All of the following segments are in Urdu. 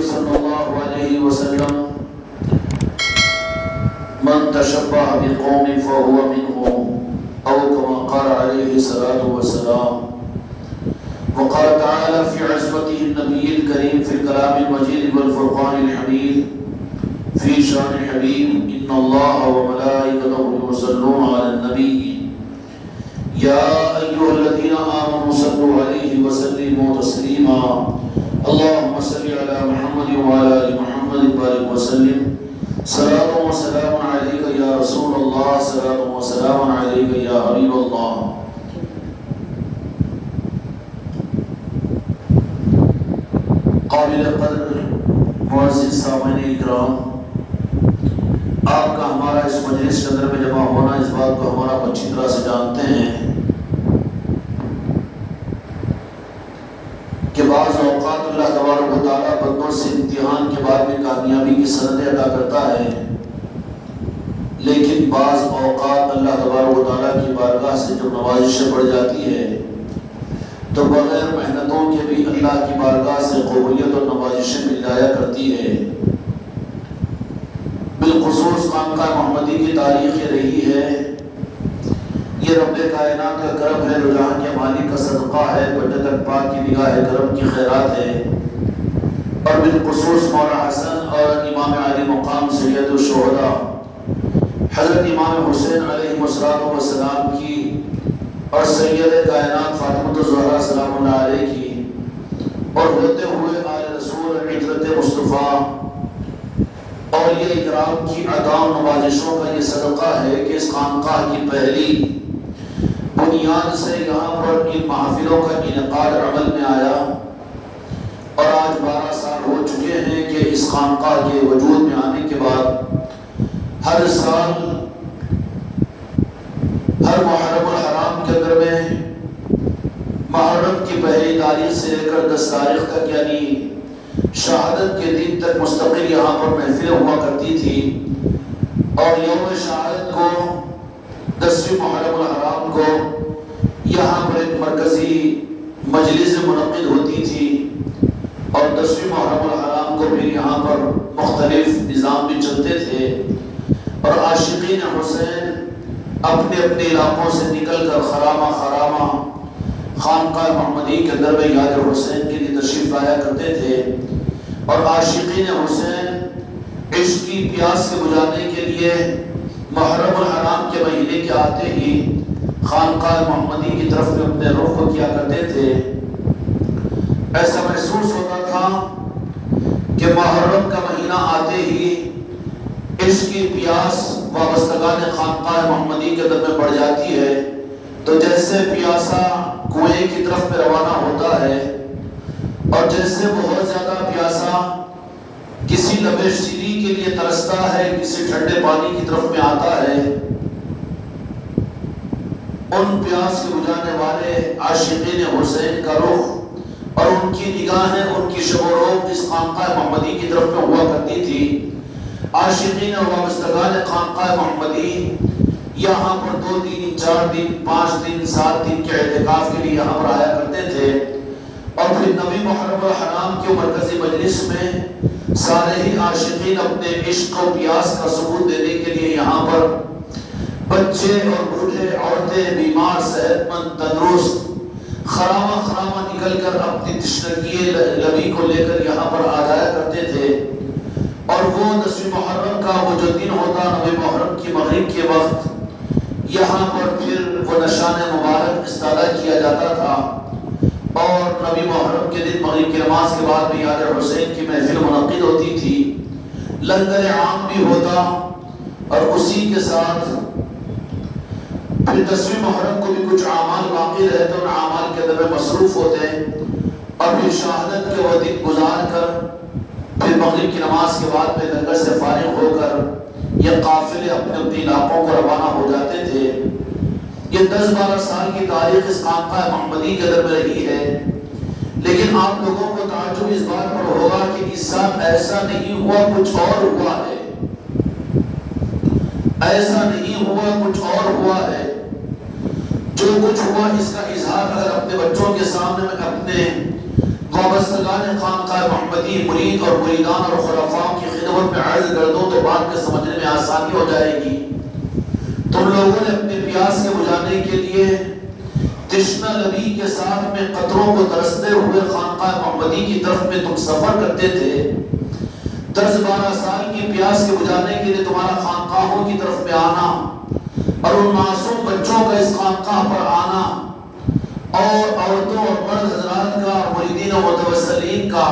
صلی اللہ علیہ وسلم من تشبہ بقوم فهو منهم او كما قال عليه الصلاة والسلام. وقال تعالى في عصمته النبي الكريم في الكلام المجيد والفرقان الحميد في شان حبيب ان الله وملائكته يصلون على النبي يا ايها الذين امنوا صلوا عليه وسلموا تسليما. اللهم صل على محمد وعلى ال محمد وبارك وسلم. صلاة وسلام عليك يا رسول الله. صلاة وسلام عليك يا حبيب الله. قابل قدر معزز سامعین اکرام، آپ کا ہمارا اس مجلس کے اندر میں جمع ہونا اس بات کو ہمارا اچھی طرح سے جانتے ہیں کہ بعض اوقات اللہ تبارک و تعالیٰ بندوں سے امتحان کے بعد میں کامیابی کی سندیں عطا کرتا ہے، لیکن بعض اوقات اللہ تبارک و تعالیٰ کی بارگاہ سے جو نوازشیں پڑ جاتی ہے تو بغیر محنتوں کے بھی اللہ کی بارگاہ سے قبولیت اور نوازشیں مل جایا کرتی ہے. بالخصوص خانقاہ محمدی کی تاریخ یہ رہی ہے، یہ رب کائنات کا کرم ہے، رجحان کے مالک کا صدقہ ہے، بجت پاک کی نگاہ کرم کی خیرات ہے، اور بالخصوص مولا حسن اور امام علی مقام سید الشہداء حضرت امام حسین علیہ السلام کی اور سید کائنات فاطمہ الزہرا سلام اللہ علیہ کی اور ہوتے ہوئے آل رسول عطرت مصطفیٰ اور یہ اکرام کی عطا و نوازشوں کا یہ صدقہ ہے کہ اس خانقاہ کی پہلی بنیاد سے یہاں پر ان محافلوں کا انعقاد عمل میں آیا، اور آج 12 سال ہو چکے ہیں کہ اس خانقاہ کے وجود میں آنے کے بعد ہر سال ہر محرم الحرام کے اندر میں محرم کی پہلی تاریخ سے لے کر 10 تاریخ تک یعنی شہادت کے دن تک مستقل یہاں پر محفلیں ہوا کرتی تھی، اور یوم شہادت کو 10ویں محرم الحرام کو یہاں پر ایک مرکزی مجلس منعقد ہوتی تھی، اور 10ویں محرم الحرام کو بھی یہاں پر مختلف نظام بھی چلتے تھے، اور عاشقین حسین اپنے اپنے علاقوں سے نکل کر خرامہ خانقاہ محمدی کے اندر میں یاد حسین کے لیے تشریف لایا کرتے تھے، اور عاشقین حسین عشق کی پیاس کے بجھانے کے لیے محرم الحرام کے مہینے کے آتے ہی خانقاہ محمدی کی طرف میں اپنے رخ کیا کرتے تھے. ایسا محسوس ہوتا تھا کہ محرم کا مہینہ آتے ہی عشق کی پیاس وابستگان خانقاہ محمدی کے اندر میں بڑھ جاتی ہے، تو جیسے پیاسا کنویں کی طرف میں روانہ ہوتا ہے، اور جیسے بہت زیادہ پیاسا کسی لب شیری کے لیے ترستا ہے، کسی ٹھنڈے پانی کی طرف میں آتا ہے، ان پیاس کے بجھانے والے عاشقین حسین کا رخ اور ان کی نگاہیں، ان کی شب و روح اس خانقاہ محمدی کی طرف میں ہوا کرتی تھی. عاشقین اور وابستگان خانقاہ محمدی یہاں پر 2 دن 4 دن 5 دن 7 دن کے اعتکاف کے لیے یہاں پر آیا کرتے تھے، اور پھر نویں محرم الحرام کے مرکزی مجلس میں سارے ہی عاشقین اپنے عشق و پیاس کا ثبوت دینے کے لیے یہاں پر بچے اور بوڑھے، عورتیں، بیمار، صحت مند، تندرست خرامہ نکل کر اپنی تشنگی لبی کو لے کر یہاں پر آ جایا کرتے تھے. اور وہ 10ویں محرم کا وہ جو دن ہوتا 9 محرم کی مغرب کے وقت یہاں پر پھر وہ نشان مبارک استعادہ کیا جاتا تھا، اور 9 محرم کے دن مغرب کی نماز کے بعد بھی یاد حسین کی محفل منعقد ہوتی تھی، لنگر عام بھی ہوتا، اور اسی کے ساتھ پھر 10ویں محرم کو بھی کچھ اعمال باقی رہتے، ان اعمال کے اندر میں مصروف ہوتے، اور پھر شہادت کے وہ دن گزار کر پھر مغرب کی نماز کے بعد میں لنگر سے فارغ ہو کر یہ قافلے اپنے اپنے علاقوں کو روانہ ہو جاتے تھے. یہ 10-12 سال کی تاریخ اس خانقاہ محمدی کے اندر میں رہی ہے، لیکن آپ لوگوں کو تعجب اس بات پر ہوگا کہ اس سال ایسا نہیں ہوا، کچھ اور ہوا ہے. ایسا نہیں ہوا، کچھ اور ہوا ہے. جو کچھ ہوا اس کا اظہار اگر اپنے بچوں کے سامنے میں اپنے وابستگان خانقاہ محمدی مرید اور مریدان اور خلفاء کی خدمت میں عرض کر دو تو بات میں سمجھنے میں آسانی ہو جائے گی۔ تم لوگوں نے اپنے پیاس کے بجھانے کے لیے تشنہ لبی کے ساتھ میں قطروں کو ترستے ہوئے خانقاہ محمدی کی طرف میں تم سفر کرتے تھے۔ 10-12 سال کی پیاس کے بجھانے کے لیے تمہارا خانقاہوں کی طرف میں آنا اور ان معصوم بچوں کا اس خانقاہ پر آنا اور عورتوں اور مرد حضرات کا، مریدین و متوسلین کا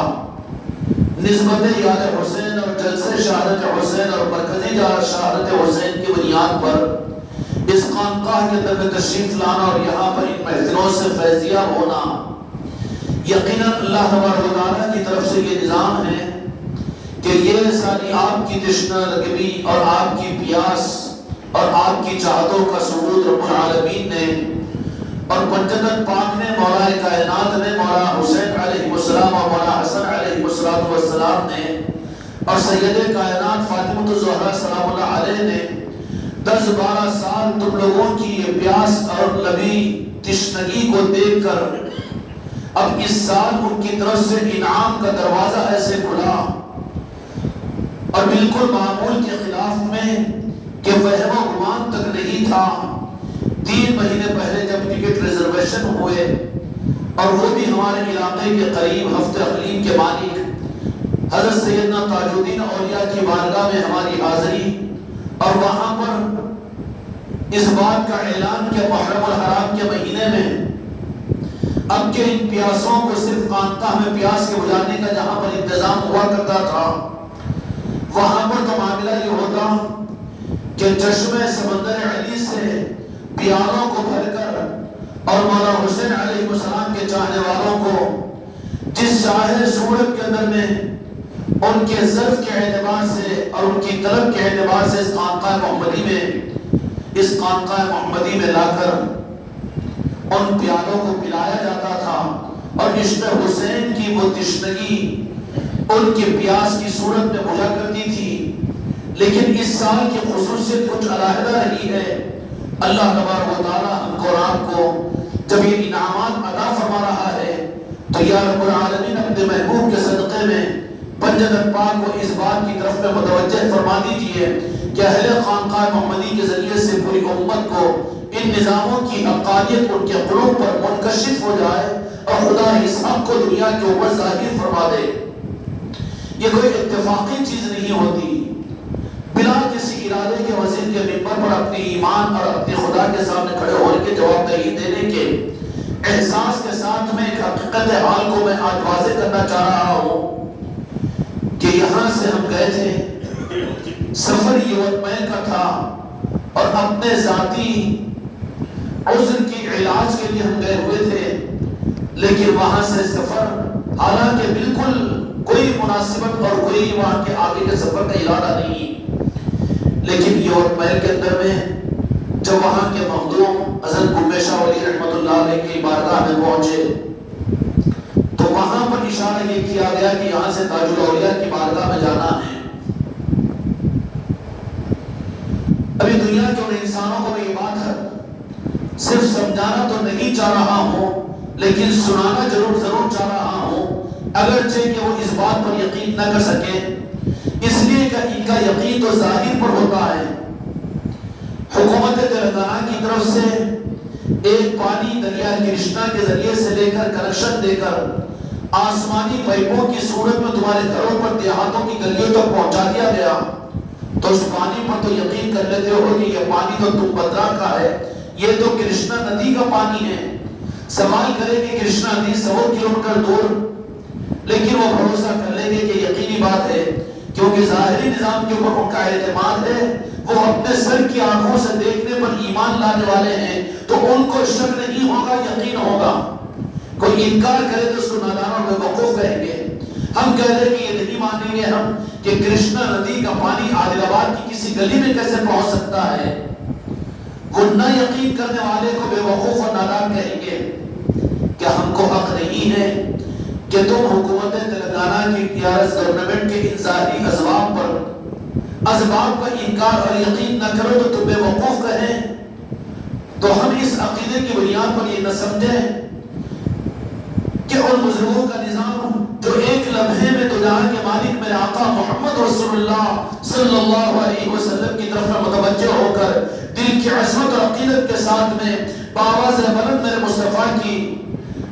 نسبت یاد حسین اور جلسے شہادت حسین اور مرکزی شہادت حسین کی بنیاد پر اس خانقاہ کے اندر میں تشریف لانا اور یہاں پر ان محفلوں سے فیضیاب ہونا، یقیناً اللہ تبارک و تعالیٰ کی طرف سے یہ نظام ہے کہ یہ ساری آپ کی تشنہ لگی اور آپ کی پیاس اور آپ کی چاہتوں کا ثبوت رب العالمین نے اور پنجتن پاک نے، مولا کائنات نے، مولا حسین علیہ السلام اور مولا حسن علیہ السلام نے اور سید کائنات فاطمہ الزہرا سلام اللہ علیہ نے 10-12 سال تم لوگوں کی یہ پیاس اور لبی تشنگی کو دیکھ کر اب اس سال ان کی طرف سے انعام کا دروازہ ایسے کھلا اور بالکل معمول کے خلاف میں کہ وہم و گمان تک نہیں تھا۔ 3 مہینے پہلے جب ٹکٹ ریزرویشن ہوئے اور وہ بھی ہمارے علاقے کے قریب ہفتے اقلیم کے مالک حضرت سیدنا تاج الدین اولیاء کی بارگاہ میں ہماری حاضری اور وہاں پر اس بات کا اعلان کہ محرم الحرام کے مہینے میں اب کے ان پیاسوں کو صرف خانقاہ میں پیاس کے بجھانے کا جہاں پر انتظام ہوا کرتا تھا وہاں پر تو معاملہ یہ ہوتا کہ چشمے سمندر علی سے پیالوں کو بھر کر اور مولا حسین علیہ السلام کے چاہنے والوں کو جس چاہے صورت کے اندر میں ان کے ظرف کے اعتبار سے اور ان کی طلب کے اعتبار سے اس خانقاہ محمدی میں لا کر ان پیالوں کو پلایا جاتا تھا اور عشق حسین کی وہ تشنگی ان کے پیاس کی صورت میں بجھا کرتی تھی۔ لیکن اس سال کی خصوصیت کچھ علیحدہ رہی ہے۔ اللہ تبارک و تعالیٰ ہم کو اور آپ کو جب یہ انعامات عطا فرما رہا ہے تو یا رب العالمین اپنے محبوب کے صدقے میں پنجتن پاک کو اس بات کی طرف میں متوجہ فرما دیجئے کہ اہل خانقاہ محمدی کے ذریعے سے پوری امت کو ان نظاموں کی حقانیت ان کے قلوب پر منکشف ہو جائے اور خدا اس حق کو دنیا کے اوپر ظاہر فرما دے۔ یہ کوئی اتفاقی چیز نہیں ہوتی، بلا کسی ارادے کے وزیر کے ممبر پر اپنی ایمان اور اپنے خدا کے سامنے کھڑے ہونے کے جواب دہی دینے کے احساس کے ساتھ میں ایک حقیقت حال کو میں آج واضح کرنا چاہ رہا ہوں کہ یہاں سے ہم گئے تھے، سفر یوتمین کا تھا اور اپنے ذاتی عذر کی علاج کے لیے ہم گئے ہوئے تھے، لیکن وہاں سے سفر حالانکہ بالکل کوئی مناسبت اور کوئی وہاں کے آگے کے سفر کا ارادہ نہیں، لیکن یوتمین کے اندر میں جب وہاں کے مخدوم حضرت گمبے شاہ ولی رحمت اللہ علیہ کی بارگاہ میں پہنچے تو وہاں پر اشارہ یہ کیا گیا کہ یہاں سے تاج الاولیاء کی بارگاہ میں جانا ہے۔ ابھی دنیا کے ان انسانوں کو میں یہ بات صرف سمجھانا تو نہیں چاہ رہا ہوں لیکن سنانا ضرور چاہ رہا ہوں، اگرچہ کہ وہ اس بات پر یقین نہ کر سکے، اس لیے کہ ان کا یقین تو ظاہر پر ہوتا ہے۔ حکومت تلنگانہ کی طرف سے ایک پانی دریا کرشنا کے ذریعے سے لے کر کنکشن دے کر آسمانی پائپوں کی صورت میں تمہارے گھروں پر دیہاتوں کی گلیوں تک پہنچا دیا گیا تو اس پانی پر تو یقین کر لیتے ہو کہ یہ پانی تو تم بدرا کا ہے، یہ تو کرشنا ندی کا پانی ہے۔ سوال کرے کہ کرشنا ندی 100 کلومیٹر دور، لیکن وہ بھروسہ کر لیں گے کہ یقینی بات ہے کیونکہ ظاہری نظام کے اوپر ان کا اعتماد ہے، وہ اپنے سر کی آنکھوں سے دیکھنے پر ایمان لانے والے ہیں تو ان کو شک نہیں ہوگا، یقین ہوگا۔ کوئی انکار کرے تو اس کو نادان اور بیوقوف کہیں گے۔ ہم کہہ رہے کہ یہ نہیں مانیں گے ہم کہ کرشنا ندی کا پانی عادل آباد کی کسی گلی میں کیسے پہنچ سکتا ہے۔ وہ نہ یقین کرنے والے کو بیوقوف اور نادان کہیں گے کہ ہم کو حق نہیں ہے کہ تم حکومت تلنگانہ کی ٹیارس گورنمنٹ کے ان ظاہری اسباب پر انکار اور یقین نہ کرو تو تم بیوقوف کہیں۔ تو ہم اس عقیدے کی بنیاد پر یہ نہ سمجھیں کہ ان بزرگوں کا نظام جو ایک لمحے میں تو جہاں کے مالک میرے آقا محمد رسول اللہ صلی اللہ علیہ وسلم کی طرف متوجہ ہو کر دل کی عظمت اور عقیدت کے ساتھ میں بآواز بلند میرے مصطفیٰ کی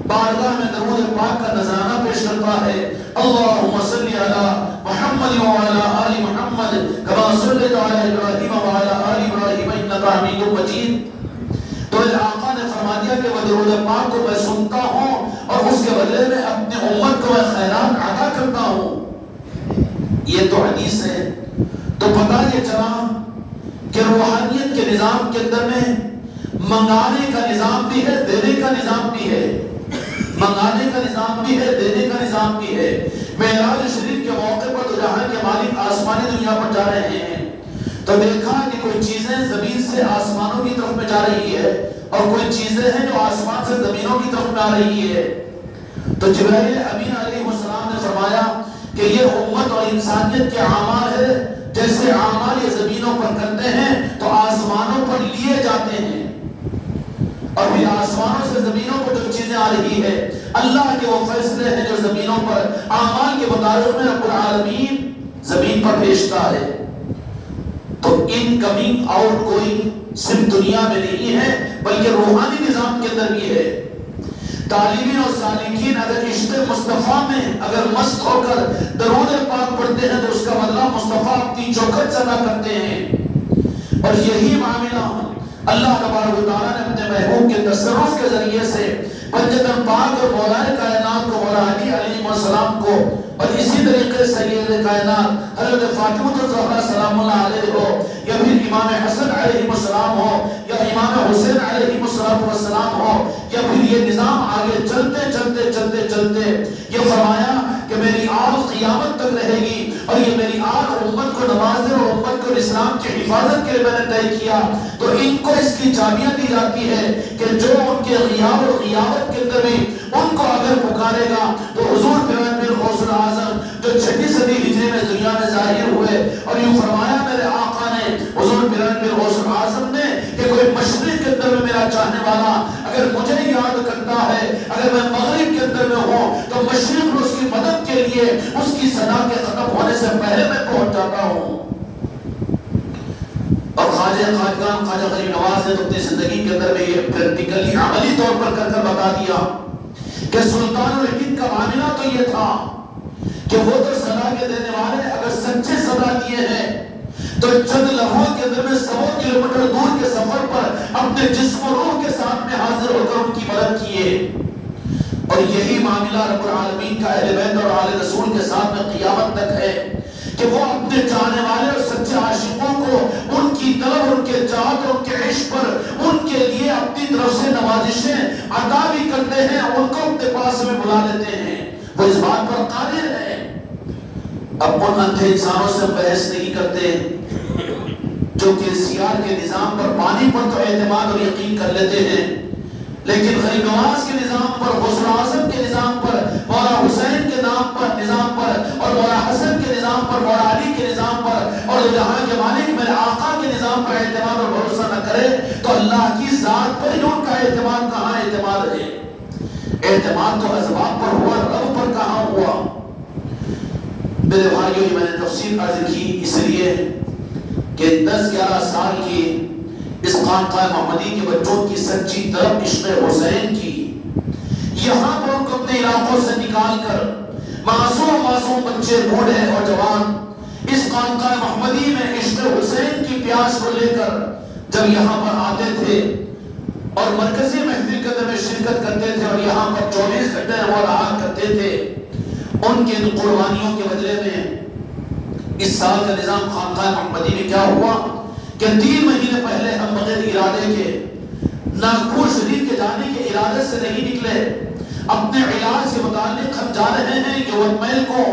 بارگاہ میں درود پاک کا نذرانہ پیش کرتا ہے، اللہم صلی علی محمد وعلی آل محمد کما صلیت علی ابراہیم وعلی آل ابراہیم انک حمید مجید۔ تو آقا نے فرما دیا کہ وہ درود پاک کو میں سنتا ہوں اور اس کے بدلے میں اپنے امت کو میں خیرات عطا کرتا ہوں۔ یہ تو حدیث ہے۔ تو پتہ یہ چلا کہ روحانیت کے نظام کے اندر میں منگانے کا نظام بھی ہے، دینے کا نظام بھی ہے، منگانے کا نظام بھی ہے، دینے کا نظام بھی ہے۔ معراج شریف کے موقع پر تو جہاں کے مالک آسمانی دنیا پر جا رہے ہیں تو دیکھا کہ کوئی چیزیں زمین سے آسمانوں کی طرف میں جا رہی ہے اور کوئی چیزیں ہیں جو آسمان سے زمینوں کی طرف میں آ رہی ہے۔ تو جبرائیل امین علیہ السلام نے فرمایا کہ یہ امت اور انسانیت کے اعمال ہے، جیسے اعمال یہ زمینوں پر کرتے ہیں تو آسمانوں پر لیے جاتے ہیں، اور پھر آسمانوں سے زمینوں پر جو چیزیں آ رہی ہے اللہ کے وہ فیصلے ہیں جو زمینوں پر اعمال کے مطابق میں رب العالمین زمین پر بھیجتا ہے۔ تو ان کمنگ آؤٹ کوئی صرف دنیا میں نہیں ہے بلکہ روحانی نظام کے اندر بھی ہے۔ طالبین اور سالکین اگر عشق مصطفیٰ میں اگر مست ہو کر درود پاک پڑھتے ہیں تو اس کا بدلہ مصطفیٰ اپنی چوکھٹ سے ادا کرتے ہیں، اور یہی معاملہ اللہ تبارک و تعالیٰ نے اپنے محبوب کے تصرف کے ذریعے سے پنجتن پاک اور مولا کائنات کو مولا علی علیہ السلام کو، اور اسی طریقے سے سید کائنات حضرت فاطمہ الزہرا سلام اللہ علیہ ہو، یا پھر امام حسن علیہ السلام ہو، یا امام حسین علیہ السلام ہو، یا پھر یہ نظام آگے چلتے چلتے چلتے چلتے یہ فرمایا کہ میری آل قیامت تک رہے گی، اور یہ میری آل امت کو نوازنے اور امت کو اسلام کی حفاظت کے لیے میں نے طے کیا۔ تو ان کو اس کی چابیاں دی جاتی ہے کہ جو ان کے غیاب اور غیابت کے اندر بھی ان کو اگر پکارے گا تو حضور پیغمبر غوث الاعظم جو 6 صدی ہجری میں دنیا میں ظاہر ہوئے، اور یوں فرمایا میرے آقا نے حضور پیغمبر غوث الاعظم نے کہ کوئی مشرق کے اندر میں میرا چاہنے والا اگر مجھے یاد کرتا ہے، اگر میں مغرب کے اندر میں ہوں تو مشرق میں اس کی مدد کے لیے اس کی صدا کے ختم ہونے سے پہلے میں پہنچ جاتا ہوں۔ اور خواجہ خواجگان خواجہ غریب نواز نے تو اپنی زندگی کے اندر میں یہ پریکٹیکلی عملی طور پر کر بتا دیا کہ سلطان الہند کا معاملہ تو یہ تھا کہ وہ تو صدا کے دینے والے اگر سچے صدا دیے ہیں تو چند لمحوں کے اندر میں 100 کلومیٹر دور کے سفر پر اپنے جسم و روح کے ساتھ میں حاضر ہو کر ان کی مدد کیے، اور یہی معاملہ رب العالمین کا اہل بیت اور آل رسول کے ساتھ میں قیامت تک ہے کہ وہ اپنے چاہنے والے اور سچے عاشقوں کو ان کی طلب، ان کے چاہت اور ان کے عشق پر ان کے لیے اپنی طرف سے نوازشیں عطا بھی کرتے ہیں، ان کو اپنے پاس میں بلا لیتے ہیں، وہ اس بات پر قادر ہیں۔ اب ان اندھے انسانوں سے بحث نہیں کرتے جو کہ سیار کے نظام پر پانی پر تو اعتماد اور یقین کر لیتے ہیں، لیکن غریب نواز کے نظام پر، غوث اعظم کے نظام پر، مولا حسین کے نام پر نظام پر، اور مولا حسن کے نظام پر، مولا علی کے نظام پر، اور جہاں کے مالک میرے آقا کے نظام پر اعتماد اور بھروسہ نہ کرے تو اللہ کی ذات پر ہی ان کا اعتماد کہاں اعتماد ہے؟ اعتماد تو اسباب پر ہوا، رب پر کہاں ہوا؟ میرے بھائیوں میں نے تفصیل عرض کی اس لیے کہ 10-11 سال کی اس خانقاہ محمدی کے بچوں کی سچی طرف عشق حسین کی، یہاں پر ان کو اپنے علاقوں سے نکال کر معصوم بچے، بوڑھے اور جوان اس خانقاہ محمدی میں عشق حسین کی پیاس کو لے کر جب یہاں پر آتے تھے اور مرکزی محفل کے اندر میں شرکت کرتے تھے اور یہاں پر 24 گھنٹے وہ رہا کرتے تھے، ان کی قربانیوں کے بدلے میں اس سال کا نظام خانقاہ محمدی میں کیا ہوا کہ 3 مہینے پہلے ہم بغیر ارادے کے ناگپور شریف کے جانے کے ارادے سے نہیں نکلے، اپنے علاج کے متعلق ہم جا رہے ہیں یوتمیل کو،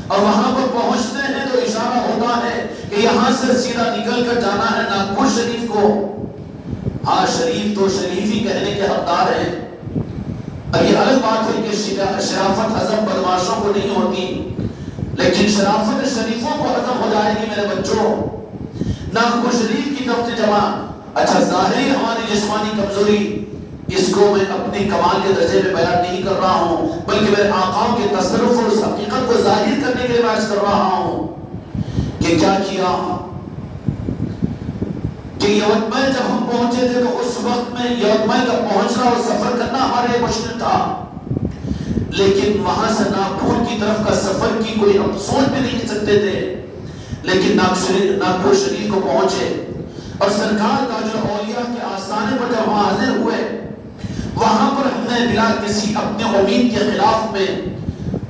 اور وہاں پر پہنچتے ہیں تو اشارہ ہوتا ہے کہ یہاں سے سیدھا نکل کر جانا ہے ناگپور شریف کو۔ ہاں شریف تو شریف ہی کہنے کے حقدار ہیں، اب یہ الگ بات ہے کہ شرافت ہضم بدماشوں کو نہیں ہوتی، لیکن شرافت شریفوں کو ہضم ہو جائے گی میرے بچوں۔ ناگپور شریف کی طرف سے جمع، اچھا ظاہری ہماری جسمانی کمزوری اس کو میں اپنی کمال کے درجے میں بیان نہیں کر رہا ہوں، بلکہ میرے آقاؤں کے تصرف اور اس حقیقت کو ظاہر کرنے کے لیے بیان کر رہا ہوں کہ کیا کیا کہ یوتمل جب ہم پہنچے تھے تو اس وقت میں یوتمل کا پہنچنا اور سفر کرنا ہمارے لیے مشکل تھا، لیکن وہاں سے ناگپور کی طرف کا سفر کی کوئی ہم سوچ بھی نہیں سکتے تھے، لیکن ناگپور شریف کو پہنچے اور سرکار تاج الاولیاء کے آستانے پر جب وہاں حاضر ہوئے، وہاں پر ہم نے بلا کسی اپنے امید کے خلاف میں،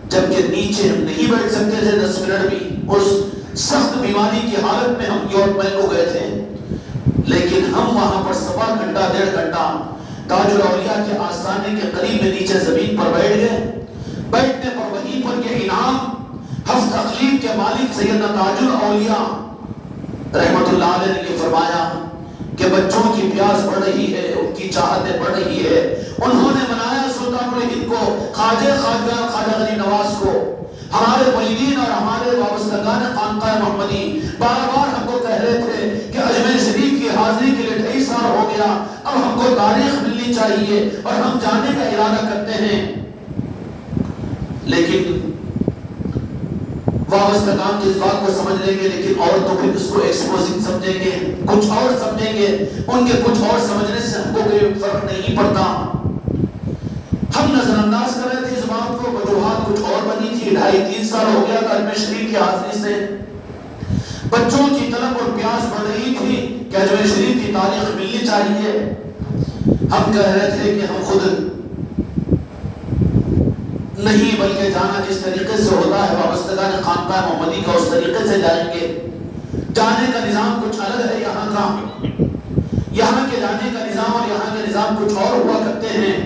جبکہ نیچے ہم نہیں بیٹھ سکتے تھے 10 منٹ بھی، اس سخت بیماری کی حالت میں ہم یوتمل کو گئے تھے، لیکن ہم وہاں پر 1.25 گھنٹہ 1.5 گھنٹہ تاج الاولیاء کے آستانے کے قریب میں نیچے زمین پر بیٹھ گئے۔ بیٹھنے پر وہیں پر یہ انعام ہفت اقلیم کے مالک سیدنا تاج الاولیاء رحمت اللہ علیہ نے فرمایا کہ بچوں کی پیاس بڑھ رہی ہے، ان کی چاہتیں بڑھ رہی ہے، انہوں نے منایا سلطان الہند کو، خواجہ غریب نواز کو، ہمارے مریدین اور ہمارے وابستگان خانقاہ محمدی بار بار ہم کو کہہ رہے تھے کہ اجمیر شریف کی حاضری کے لیے 2.5 سال ہو گیا، اب ہم کو تاریخ ملنی چاہیے اور ہم جانے کا ارادہ کرتے ہیں، لیکن وابستگان اس بات کو سمجھ لیں گے، لیکن اور تو پھر اس کو ایکسپوزنگ سمجھیں گے، کچھ اور سمجھیں گے، ان کے کچھ اور سمجھنے سے ہم کو کوئی فرق نہیں پڑتا۔ ہم نظر انداز کر رہے تھے اس بات کو، وجوہات کچھ اور بنی تھی، 2.5-3 سال ہو گیا تھا اجمیر شریف کی حاضری سے، بچوں کی طلب اور پیاس بڑھ رہی تھی کہ اجمیر شریف کی تاریخ ملنی چاہیے۔ ہم کہہ رہے تھے کہ ہم خود نہیں بلکہ جانا جس طریقے سے ہوتا ہے وابستگان خانقاہ محمدی کا اس طریقے سے جائیں گے، جانے کا نظام کچھ الگ ہے یہاں کا، یہاں کے جانے کا نظام اور یہاں کے نظام کچھ اور ہوا کرتے ہیں،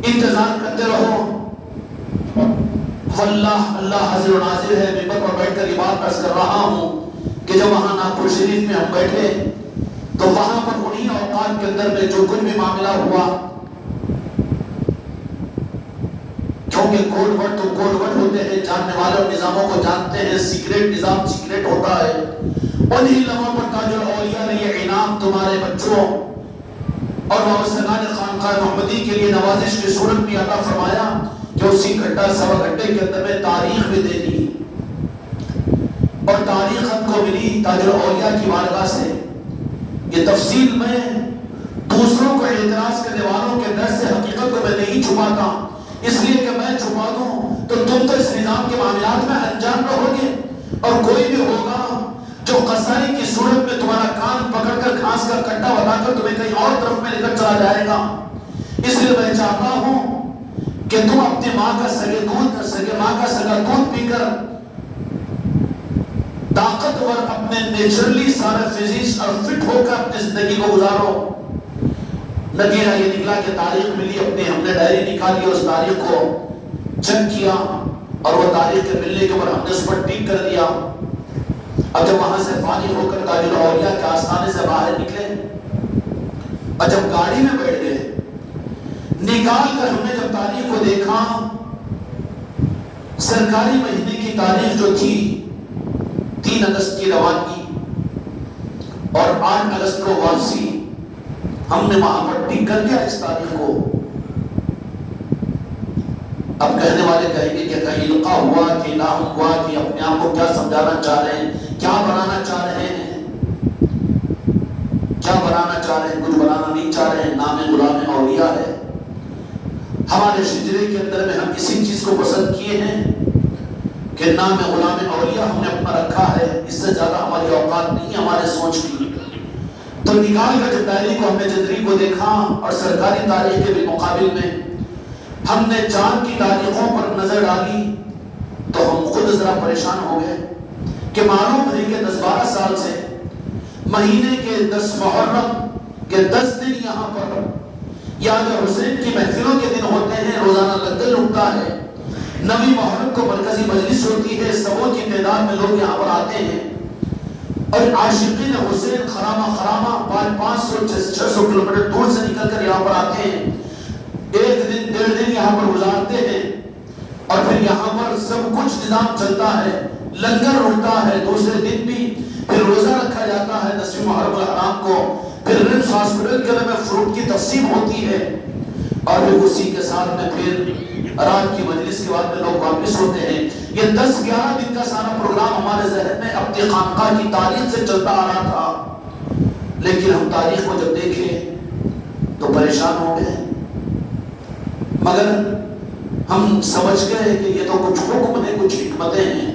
انتظار کرتے رہو۔ واللہ اللہ حاضر و ناظر ہے، ممبر پر بیٹھ کر یہ بات عرض کر رہا ہوں کہ جب وہاں ناگپور شریف میں ہم بیٹھے تو وہاں پر انہی اوقات کے اندر میں جو کچھ بھی معاملہ ہوا، کیونکہ کوڈ ورڈ تو کوڈ ورڈ ہوتے ہیں، جاننے والے نظاموں کو جانتے ہیں، سیکریٹ نظام سیکریٹ ہوتا ہے، انہی لمحوں پر تاج الاولیاء نے یہ انعام تمہارے بچوں اور وابستگان خانقاہ محمدی کے لیے نوازش کی صورت بھی عطا فرمایا کہ اسی گھنٹہ 1.25 گھنٹے کے اندر میں تاریخ بھی دے دی، اور تاریخ ہم کو ملی تاج الاولیاء کی بارگاہ سے۔ یہ تفصیل میں دوسروں کو اعتراض کرنے والوں کے در سے حقیقت کو میں نہیں چھپاتا، اس لیے کہ میں چھپا دوں تو تم تو اس نظام کے معاملات میں انجان رہو گے، اور کوئی بھی ہوگا جو قصائی کی صورت میں تمہارا کان پکڑ کر گھاس کا کٹا بتا کر تمہیں کہیں اور طرف میں لے کر چلا جائے گا۔ اس لیے میں چاہتا ہوں کہ تم اپنی ماں کا سگا دودھ پی کر طاقتور اپنے نیچرلی سارے فزیکس اور فٹ ہو کر اپنی زندگی کو گزارو۔ نتیجہ یہ نکلا کہ تاریخ ملی، اپنی ہم نے ڈائری نکالی، اس تاریخ کو چیک کیا اور وہ تاریخ کے ملنے کے اوپر ہم نے اس پر ٹک کر دیا۔ اب جب وہاں سے فارغ ہو کر تاج الاولیاء کے آستانے سے باہر نکلے اور جب گاڑی میں بیٹھ گئے، نکال کر ہم نے جب تاریخ کو دیکھا، سرکاری مہینے کی تاریخ جو تھی 3 اگست کی روانگی اور 8 اگست کو واپسی، ہم نے وہاں پر ٹک کر دیا اس تاریخ کو۔ اب کہنے والے کہیں گے کہ کہیں القا ہوا کہ الہام ہوا کہ اپنے آپ کو کیا سمجھانا چاہ رہے ہیں، کیا بنانا چاہ رہے ہیں، کیا بنانا چاہ رہے ہیں، کچھ بنانا نہیں چاہ رہے ہیں، نام غلام اولیاء ہے۔ ہمارے شجرے کے اندر میں ہم اسی چیز کو پسند کیے ہیں کہ نام غلام اولیاء ہم نے اپنا رکھا ہے، اس سے زیادہ ہماری اوقات نہیں ہمارے سوچ کی۔ تو نکال کر جب ڈائری کو ہم نے جدری کو دیکھا اور سرکاری تاریخ کے بالمقابل میں ہم نے چاند کی تاریخوں پر نظر ڈالی تو ہم خود ذرا پریشان ہو گئے کہ معلوم ہے کہ 10-12 سال سے مہینے کے 10 محرم کے 10 دن یہاں پر یاد حسین کی محفلوں کے دن ہوتے ہیں، روزانہ لنگر لگتا ہے، 9 محرم کو مرکزی مجلس ہوتی ہے، سبوں کی تعداد میں لوگ یہاں پر آتے ہیں، اور عاشقین حسین خرامہ 500-600 کلومیٹر دور سے نکل کر یہاں پر آتے ہیں، 1 دن 1.5 دن یہاں پر گزارتے ہیں، اور پھر یہاں پر سب کچھ نظام چلتا ہے، لنگر اٹھتا ہے، دوسرے دن بھی پھر روزہ رکھا جاتا ہے 10 محرم الحرام کو، پھر رمس ہاسپٹل کے اندر میں فروٹ کی تقسیم ہوتی ہے، اور پھر اسی کے ساتھ میں پھر رات کی مجلس کے بعد میں لوگ واپس ہوتے ہیں۔ یہ 10-11 دن کا سارا پروگرام ہمارے ذہن میں اپنی خانقاہ کی تاریخ سے چلتا آ رہا تھا، لیکن ہم تاریخ کو جب دیکھیں تو پریشان ہو گئے، مگر ہم سمجھ گئے کہ یہ تو کچھ حکم ہیں، کچھ حکمتیں ہیں۔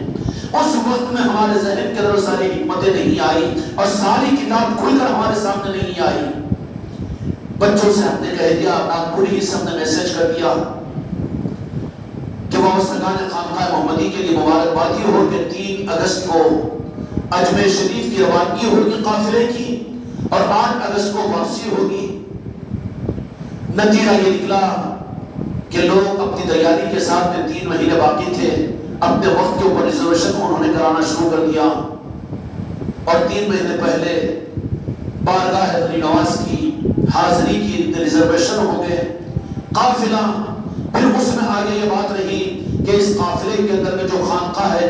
اس وقت میں ہمارے ذہن کے اندر ساری حکمتیں نہیں آئی اور ساری کتاب کھل کر ہمارے سامنے نہیں آئی۔ بچوں سے ہم نے کہہ دیا، ناگپور ہی سے ہم نے میسج کر دیا کہ وابستگان خانقاہ محمدی کے لیے مبارکبادی ہو کہ 3 اگست کو اجمیر شریف کی روانگی ہوگی قافلے کی، اور 8 اگست کو واپسی ہوگی۔ نتیجہ یہ نکلا کہ لوگ اپنی تیاری کے ساتھ میں 3 مہینے باقی تھے، اپنے وقت کے اوپر ریزرویشن انہوں نے کرانا شروع کر دیا، اور 3 مہینے پہلے بارگاہ علی نواز کی حاضری کی ریزرویشن ہو گئے۔ قافلہ پھر اس میں آگے یہ بات رہی کہ اس قافلے کے اندر میں جو خانقاہ ہے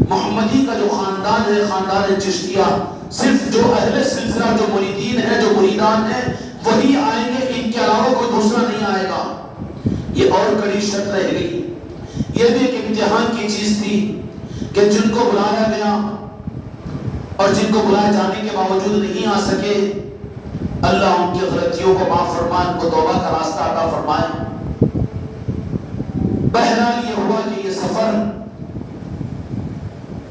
محمدی کا، جو خاندان ہے، خاندان چشتیہ، صرف جو اہل سلسلہ، جو مریدین ہیں، جو مریدان ہیں، وہی آئیں گے، ان کے علاوہ کوئی دوسرا نہیں آئے گا۔ یہ اور کڑی شرط رہ گئی۔ یہ بھی ایک امتحان کی چیز تھی کہ جن کو بلایا گیا اور جن کو بلائے جانے کے باوجود نہیں آ سکے، اللہ ان کی غلطیوں کو معاف فرمائے، ان کو توبہ کا راستہ عطا فرمائے۔ بہرحال یہ ہوا کہ یہ سفر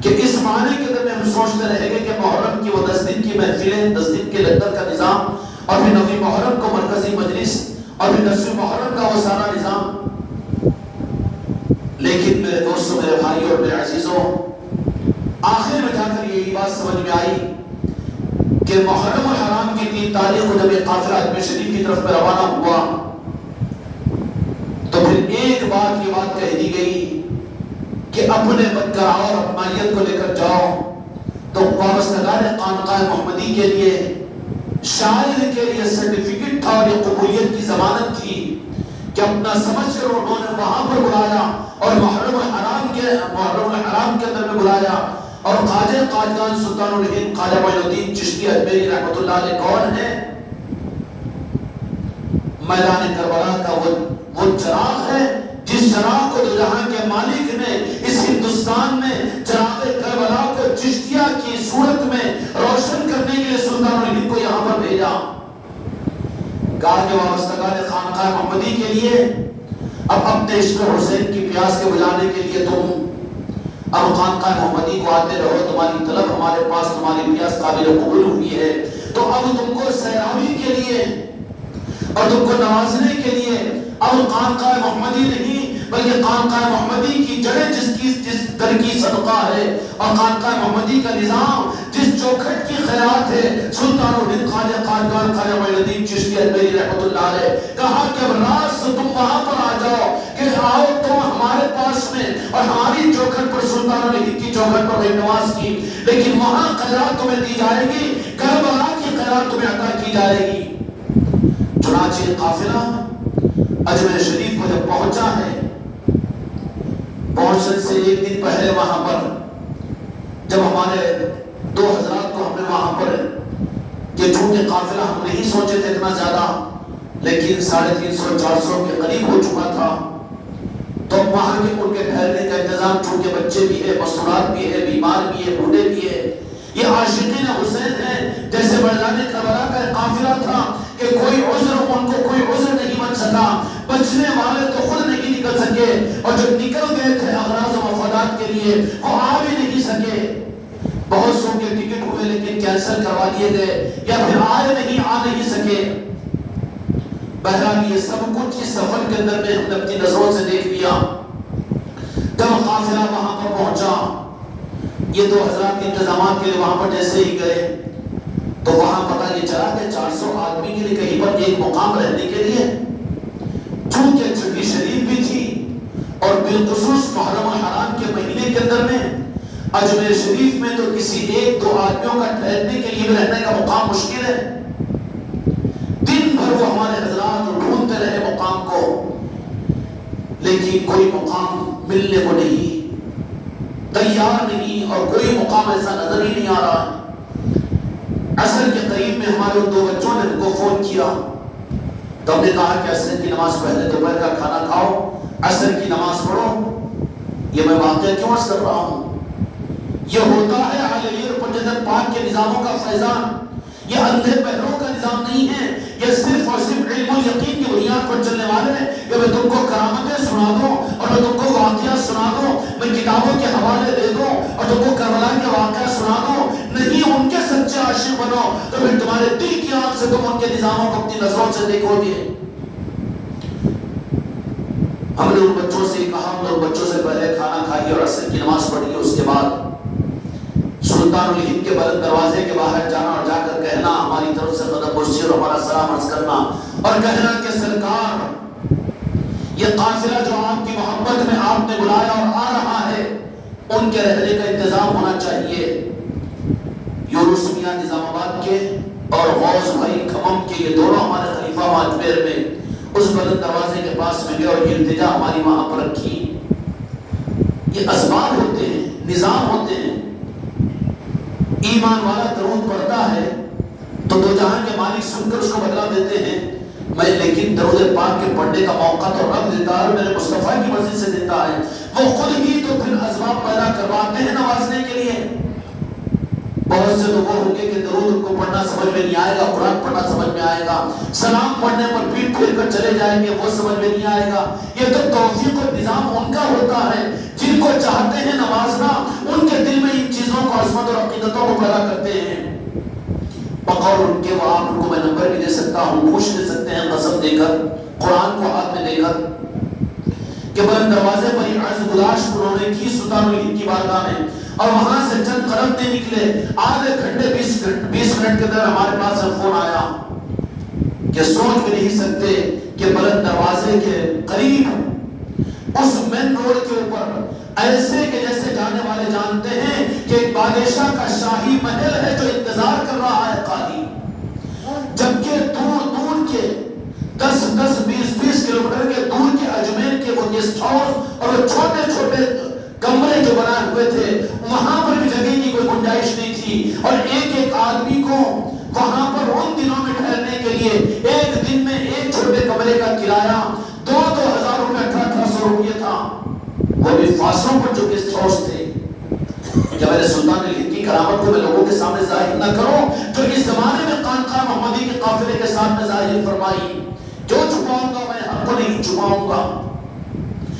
کہ اس معنی کے اندر میں ہم سوچتے رہے گے کہ محرم کی وہ 10 دن کی محفلیں، 10 دن کے لنگر کا نظام، اور پھر 9 محرم کو مرکزی مجلس، اور پھر 10 محرم کا وہ سارا نظام۔ لیکن میرے دوستوں، میرے بھائیوں اور میرے عزیزوں، آخر میں جا کر یہی بات سمجھ میں آئی کہ محرم الحرام کی 3 تاریخ کو جب یہ قافلہ اجمیر شریف کی طرف میں روانہ ہوا تو پھر ایک بات یہ بات کہہ دی گئی کہ اپنے بدکراں اور اپنائیت کو لے کر جاؤ۔ تو وابستگان خانقاہ محمدی کے لیے، شاعر کے لیے سرٹیفکیٹ تھا اور یہ قبولیت کی ضمانت تھی کہ اپنا سمجھ کر انہوں نے وہاں پر بلایا اور محرم الحرام کے اندر میں بلایا۔ اور خواجہ قاجگان سلطان الہند خواجہ معین الدین چشتی اجمیری رحمۃ اللہ علیہ کون ہے؟ میدان کربلا کا وہ چراغ ہے جس چراغ کو دو جہاں کے مالک نے اس ہندوستان میں چراغ کربلا کو چشتیہ کی صورت میں روشن کرنے کے لیے سلطان الہند کو یہاں پر بھیجا۔ کہا کہ وابستگان خانقاہ محمدی کے لیے اب اپنے عشق حسین کی پیاس کے بجانے کے لیے تم اب خانقاہ محمدی کو آتے رہو، تمہاری طلب ہمارے پاس، تمہاری پیاس قابل قبول ہوئی ہے، تو اب تم کو سیرابی کے لیے اور تم کو نوازنے کے لیے اب خانقاہ محمدی نہیں بلکہ خانقاہ محمدی کی جڑیں جس در کی صدقہ ہے، اور خانقاہ محمدی کا نظام جس چوکھٹ کی خیرات ہے، سلطان الہند خواجہ قاجگان خواجہ معین الدین چشتی اجمیری رحمۃ اللہ علیہ کہا کہ اب راز تم وہاں پر آ جاؤ کہ آؤ تم ہمارے پاس میں، اور ہماری چوکھٹ پر سلطان الہند کی چوکھٹ پر نواز کی، لیکن وہاں خیرات تمہیں دی جائے گی، کربلا کی خیرات تمہیں عطا کی جائے گی۔ چنانچہ قافلہ اجمیر شریف کو جب پہنچا ہے، پہنچنے سے ایک دن پہلے وہاں پر جب ہمارے 2 حضرات کو ہم نے وہاں پر کہ چونکہ قافلہ ہم نہیں سوچے تھے اتنا زیادہ، لیکن 350-400 کے قریب ہو چکا تھا، تو وہاں کے ان کے ٹھہرنے کا انتظام، چونکہ بچے بھی ہے، مستورات بھی ہے، بیمار بھی ہے، بوڑھے بھی ہے، یہ عاشقین حسین ہیں، جیسے میدان کربلا کا قافلہ تھا کہ کوئی عذر ان کو کوئی عذر نہیں بن سکا، بچنے والے تو خود نہیں نکل سکے، اور جب نکل گئے تھے اغراض و مفادات کے لیے وہ آ بھی نہیں سکے۔ بہت سو کے ٹکٹ ہوئے لیکن کینسل کروا دیے گئے، یا پھر آ نہیں سکے۔ بہرحال یہ سب کچھ اس سفر کے اندر میں ہم نے اپنی نظروں سے دیکھ لیا۔ جب قافلہ وہاں پر پہنچا، یہ 2 حضرات کے انتظامات کے لیے وہاں پر جیسے ہی گئے تو وہاں پتہ یہ چلا کہ 400 آدمی کے لیے کہیں پر ایک مقام رہنے کے لیے، چونکہ چھٹی شریف بھی تھی اور بالخصوص محرم الحرام کے مہینے کے اندر میں اجمیر شریف میں تو کسی 1-2 آدمیوں کا ٹھہرنے کے لیے رہنے کا مقام مشکل ہے۔ دن بھر وہ ہمارے حضرات ڈھونڈتے رہے مقام کو، لیکن کوئی مقام ملنے کو نہیں، تیار نہیں، اور کوئی مقام ایسا نظر ہی نہیں آ رہا ہے۔ عصر کے قریب میں ہمارے ان 2 بچوں نے ہم کو فون کیا تو ہم نے کہا کہ عصر کی نماز پہلے دوپہر کا کھانا کھاؤ، عصر کی نماز پڑھو۔ یہ میں واقعہ کیوں عرض کر رہا ہوں؟ یہ ہوتا ہے علیہ اور پنجتن پاک کے نظاموں کا فیضان۔ یہ اندھے بہروں کا نظام نہیں ہے، یہ صرف اور صرف علم و یقین کی بنیاد پر چلنے والے ہیں کہ میں تم کو کرامتیں سنا دوں اور میں تم کو واقعات سنا دوں، میں کتابوں کے حوالے دے دوں اور تم کو کربلا کے واقعات سنا دوں۔ نہیں، ان کے سچے عاشق بنو تو پھر تمہارے دل کی آنکھ سے تم ان کے نظاموں کو اپنی نظروں سے دیکھو گے۔ ہم نے ان بچوں سے کہا، ہم نے ان بچوں سے پہلے کھانا کھائیے اور عصر کی نماز پڑھیے، اس کے بعد سلطان الہند کے بلند دروازے کے باہر جانا اور جا کر کہنا، ہماری طرف سے قدم بوسی اور ہمارا سلام عرض کرنا اور کہنا کہ سرکار یہ قافلہ جو آپ کی محبت میں آپ نے بلایا اور آ رہا ہے، ان کے رہنے کا انتظام ہونا چاہیے۔ یونس میاں نظام آباد کے اور غوث بھائی کھمم کے، یہ دونوں ہمارے خلیفہ اجمیر میں اس بلند دروازے کے پاس میں گئے اور یہ التجا ہماری وہاں پر رکھی۔ یہ اسباب ہوتے ہیں، نظام ہوتے ہیں۔ ایمان والا درود پڑھتا ہے تو دو جہاں کے مالک سن کر اس کو بدلا دیتے ہیں، میں لیکن درود پاک کے پڑھنے کا موقع تو رب دیتا ہے، میرے مصطفیٰ کی مرضی سے دیتا ہے۔ وہ خود ہی تو پھر اسباب پیدا کرواتے ہیں نوازنے کے لیے۔ بہت سے لوگ ہوں گے کہ درود ان کو پڑھنا سمجھ میں نہیں آئے گا، قرآن پڑھنا سمجھ میں آئے گا، سلام پڑھنے پر پیٹ پھیر کر چلے جائیں گے، وہ سمجھ میں نہیں آئے گا۔ یہ تو توفیق و نظام ان کا ہوتا ہے، جن کو چاہتے ہیں نوازنا ان کے دل میں ان چیزوں کو، عظمت اور عقیدتوں کو پیدا کرتے ہیں۔ بقول ان کے وہ آپ کو میں نمبر بھی دے سکتا ہوں، پوچھ لے سکتے ہیں قسم دے کر، قرآن کو ہاتھ میں دے کر، کہ بلند دروازے پر ہی عرض گزارش انہوں نے کی سلطان الہند کی بارگاہ میں، اور وہاں سے چند قدم نہیں نکلے، آدھے گھنٹے 20 منٹ کے اندر ہمارے پاس فون آیا کہ سوچ بھی نہیں سکتے کہ بلند دروازے کے قریب اس مین روڈ کے اوپر ایسے کہ جیسے جانے والے جانتے ہیں کہ ایک بادشاہ کا شاہی محل ہے جو انتظار کر رہا ہے قاضی، جبکہ دور دور کے 10-20 کلومیٹر کے دور کے اجمیر کے وہ گیسٹ ہاؤس اور وہ چھوٹے چھوٹے کمرے جو بنائے ہوئے تھے، وہاں پر بھی جگہ کی کوئی گنجائش نہیں تھی، اور ایک آدمی کو وہاں پر ان دنوں میں ٹھہرنے کے لیے ایک دن میں ایک چھوٹے کمرے کا کرایہ 2,000 روپے 1,800 روپے تھا، وہ بھی فاصلوں پر جو گیسٹ ہاؤس تھے۔ جب میرے سلطان الہند کی کرامت کو میں لوگوں کے سامنے ظاہر نہ کروں جو اس زمانے میں خانقاہ محمدی کے قافلے کے ساتھ میں ظاہر فرمائی، جو چھپاؤں گا میں حق کو نہیں چھپاؤں گا۔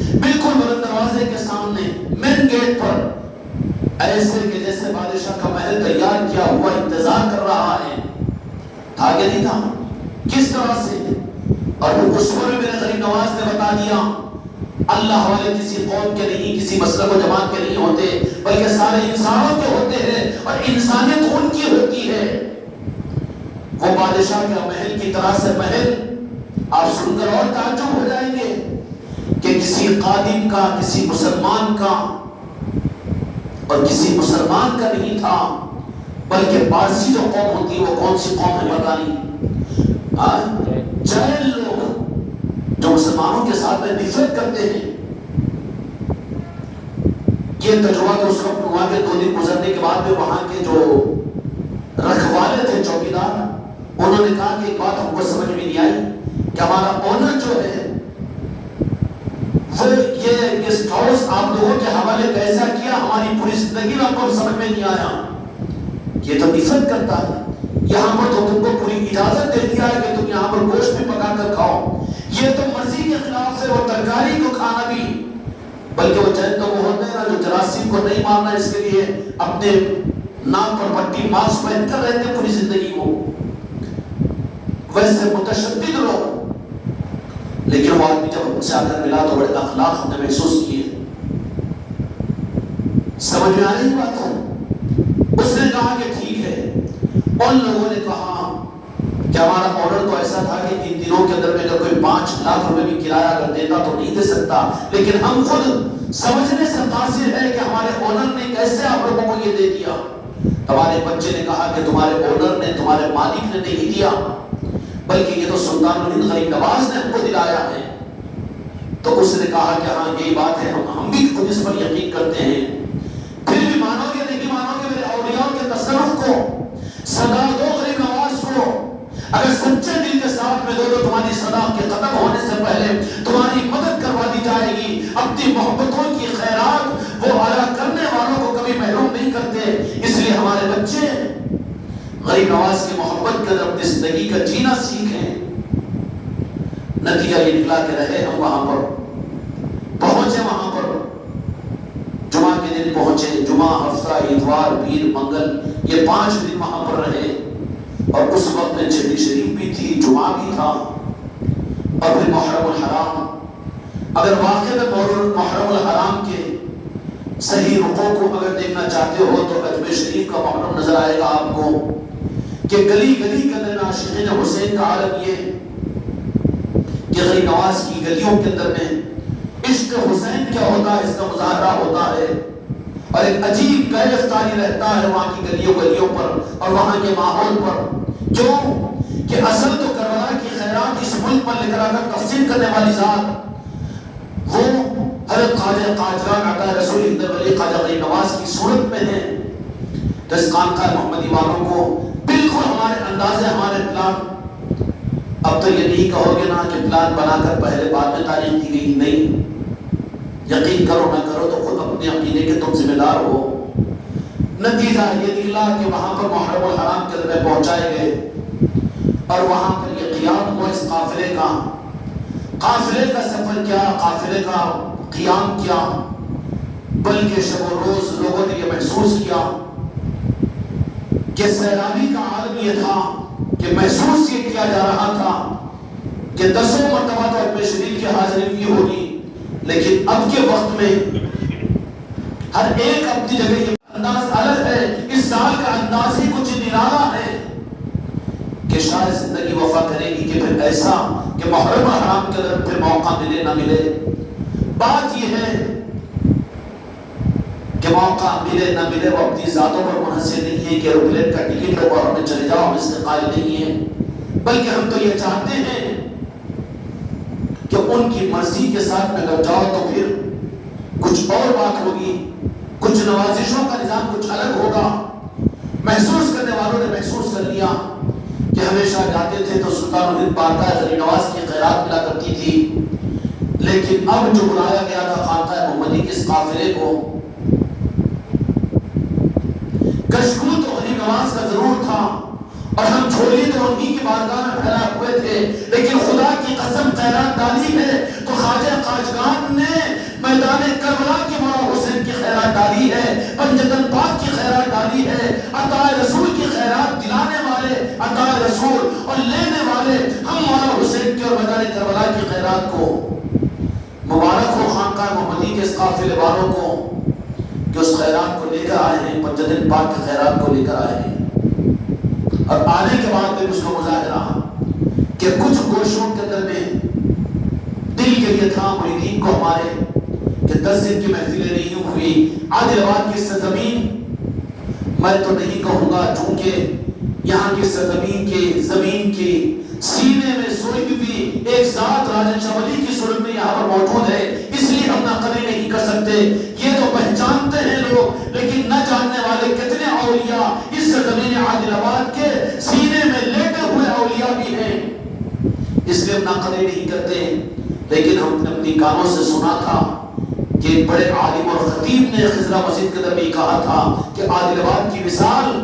بالکل بلند دروازے کے سامنے مین گیٹ پر ایسے کہ جیسے بادشاہ کا محل تیار کیا ہوا انتظار کر رہا ہے، تھا کہ نہیں تھا؟ کس طرح سے؟ اور اس پر بھی میرے غریب نواز نے بتا دیا، اللہ والے کسی قوم کے نہیں، کسی مسلک و جماعت کے نہیں ہوتے، بلکہ سارے انسانوں کے ہوتے ہیں اور انسانیت ان کی ہوتی ہے۔ وہ بادشاہ کا محل کی طرح سے محل آپ سن کر اور تعجب ہو جائیں گے کہ کسی قادم کا، کسی مسلمان کا، اور کسی مسلمان کا نہیں تھا، بلکہ پارسی جو قوم ہوتی ہے وہ کون سی قوم ہے پتہ نہیں، جاہل لوگ جو مسلمانوں کے ساتھ میں نفرت کرتے ہیں۔ یہ تجربہ تو اس وقت ہوا کہ 2 دن گزرنے کے بعد میں وہاں کے جو رکھوالے تھے، چوکیدار، انہوں نے کہا کہ ایک بات ہم کو سمجھ میں نہیں آئی کہ ہمارا اونر جو ہے وہ یہ گیسٹ ہاؤس آپ لوگوں کے حوالے کیسا کیا، ہماری پوری زندگی میں آپ کو سمجھ میں نہیں آیا۔ یہ تو نفرت کرتا ہے، یہاں پر تو تم کو پوری اجازت دے دیا ہے کہ تم یہاں پر گوشت بھی پکا کر کھاؤ، یہ تو مرضی کے خلاف سے وہ ترکاری کو کھانا بھی، بلکہ وہ چاہے تو وہ ہوتے ہیں نا جو جراثیم کو نہیں مارنا، اس کے لیے اپنے ناک پر پٹی ماسک پہن کر رہتے پوری زندگی کو، ویسے متشدد لوگ۔ لیکن وہ آدمی جب ہم سے آ کر ملا تو بڑے اخلاق ہم نے محسوس کیے، سمجھ میں آئی بات ہے۔ اس نے کہا کہ ٹھیک ہے، ان لوگوں نے کہا کہ ہمارا آرڈر تو ایسا تھا کہ 3 دنوں کے اندر میں اگر کوئی 5 لاکھ روپے بھی کرایہ اگر دیتا تو نہیں دے سکتا، لیکن ہم خود سمجھنے سے قاصر ہے کہ ہمارے آنر نے کیسے آپ لوگوں کو یہ دے دیا۔ ہمارے بچے نے کہا کہ تمہارے آنر نے، تمہارے مالک نے نہیں دیا، بلکہ یہ تو سلطان الہند غریب نواز نے ہم کو دلایا ہے۔ تو اس نے کہا کہ ہاں یہی بات ہے، ہم بھی خود اس پر یقین کرتے ہیں، پھر بھی مانو گے نہیں مانو گے میرے اولیاء کے تصرف کو، صدا دو غریب نواز اگر سچے دل کے ساتھ میں دو تو تمہاری صدا کے ختم ہونے سے پہلے تمہاری مدد کروا دی جائے گی. اپنی محبتوں کی خیرات وہ ادا کرنے والوں کو کبھی محروم نہیں کرتے. اس لیے ہمارے بچے غریب نواز کی محبت کے اندر اپنی زندگی کا جینا سیکھیں. نتیجہ یہ نکلا کہ رہے ہم وہاں پر پہنچے, وہاں پر جمعہ کے دن پہنچے. جمعہ, ہفتہ, اتوار, پیر, منگل, یہ 5 دن وہاں پر رہے. اور اس وقت میں چھٹی شریف بھی تھی, جمعہ بھی تھا, اور پھر محرم الحرام. اگر واقعہ محرم الحرام کے صحیح رخوں کو اگر دیکھنا چاہتے ہو تو اجمیر شریف کا محرم نظر آئے گا آپ کو کہ گلی گلی کے اندر عاشقین حسین کا عالم یہ کہ غریب نواز کی گلیوں کے اندر میں عشق حسین کیا ہوتا ہے اس کا مظاہرہ ہوتا ہے. اور ایک عجیب کیف طاری رہتا ہے وہاں کی گلیوں پر اور وہاں کے ماحول پر. کیوں کہ اصل تو کربلا کی خیرات اس ملک پر لے کر آ کر تقسیم کرنے والی ذات وہ حضرت خواجہ قاجران عطا رسول اندر ولی خواجہ غریب نواز کی صورت میں ہے. تو اس خانقاہ محمدی والوں کو بالکل ہمارے اندازے, ہمارے پلان, اب تو یہ نہیں کہو گے نا کہ پلان بنا کر پہلے بعد میں تاریخ دی گئی. نہیں, یقین کرو نہ کرو تو خود اپنے عقیدے کے تم ذمہ دار ہو. نتیجہ یہ نکلا کہ وہاں پر محرم الحرام کے اندر پہنچائے گئے اور وہاں پر یہ قیام ہوا اس قافلے کا. قافلے کا سفر کیا, قافلے کا قیام کیا, بلکہ شب و روز لوگوں نے یہ محسوس کیا کہ سیلابی کا عالم یہ تھا کہ محسوس یہ کیا جا رہا تھا کہ 10 مرتبہ تو اجمیر شریف کی حاضری بھی ہوگی, لیکن اب کے وقت میں ہر ایک اپنی جگہ یہ انداز الگ ہے. اس سال کا انداز ہی کچھ نرالا ہے کہ شاید زندگی وفا کرے گی کہ پھر ایسا کہ محرم الحرام کے اندر پھر موقع ملے نہ ملے. بات یہ ہے کہ موقع ملے نہ ملے وہ اپنی ذاتوں پر منحصر نہیں ہے کہ ایروپلین کا ٹکٹ لو اور ہمیں چلے جاؤ, ہم اس کے قائل نہیں ہیں. بلکہ ہم تو یہ چاہتے ہیں کہ ان کی مرضی کے ساتھ میں اگر جاؤ تو پھر کچھ اور بات ہوگی, کچھ نوازشوں کا نظام کچھ الگ ہوگا. محسوس کرنے والوں نے محسوس کر لیا کہ ہمیشہ جاتے تھے تو سلطان الہند بارگاہ غریب نواز کی خیرات ملا کرتی تھی, لیکن اب جو بلایا گیا تھا خانقاہ محمدی کے اس قافلے کو, کشکول تو غریب نواز کا ضرور تھا اور ہم چھوڑی تو انہی کی بارگاہ میں پھیلا ہوئے تھے, لیکن خدا کی قسم خیرات ڈالی ہے تو خواجہ قاجگان نے میدان کربلا کی مولا حسین کی خیرات ڈالی ہے, پنجتن پاک کی خیرات ڈالی ہے. عطا رسول کی خیرات دلانے والے عطا رسول اور لینے والے ہم مولا حسین کی اور میدان کربلا کی خیرات کو مبارک ہو خانقاہ محمدی کے اس قافلے والوں کو کہ اس خیرات کو لے کر آئے ہیں, پنجتن پاک کی خیرات کو لے کر آئے ہیں. اور آنے کے بعد میں کچھ کا مظاہرہ کہ کچھ گوشوں کے اندر میں دل کے لیے تھا مریدین کو ہمارے کہ 10 دن کی محفلیں نہیں ہوئی. عادل آباد کی سرزمین میں تو نہیں کہوں گا, چونکہ یہاں کی سرزمین کے زمین کے سینے میں سوئی بھی ایک ذات راجن شاہ ولی کی صورت میں یہاں پر موجود ہے, اس لیے ہم نقل نہیں کر سکتے. یہ تو پہچانتے ہیں لوگ, لیکن نہ جاننے والے کتنے اولیاء اس سرزمین عادل آباد کے سینے میں لیٹے ہوئے اولیاء بھی ہیں, اس لیے ہم نقل نہیں کرتے. لیکن ہم نے اپنی کانوں سے سنا تھا کہ بڑے عالم اور خطیب نے خضرہ مسجد کے اندر بھی کہا تھا کہ عادل آباد کی مثال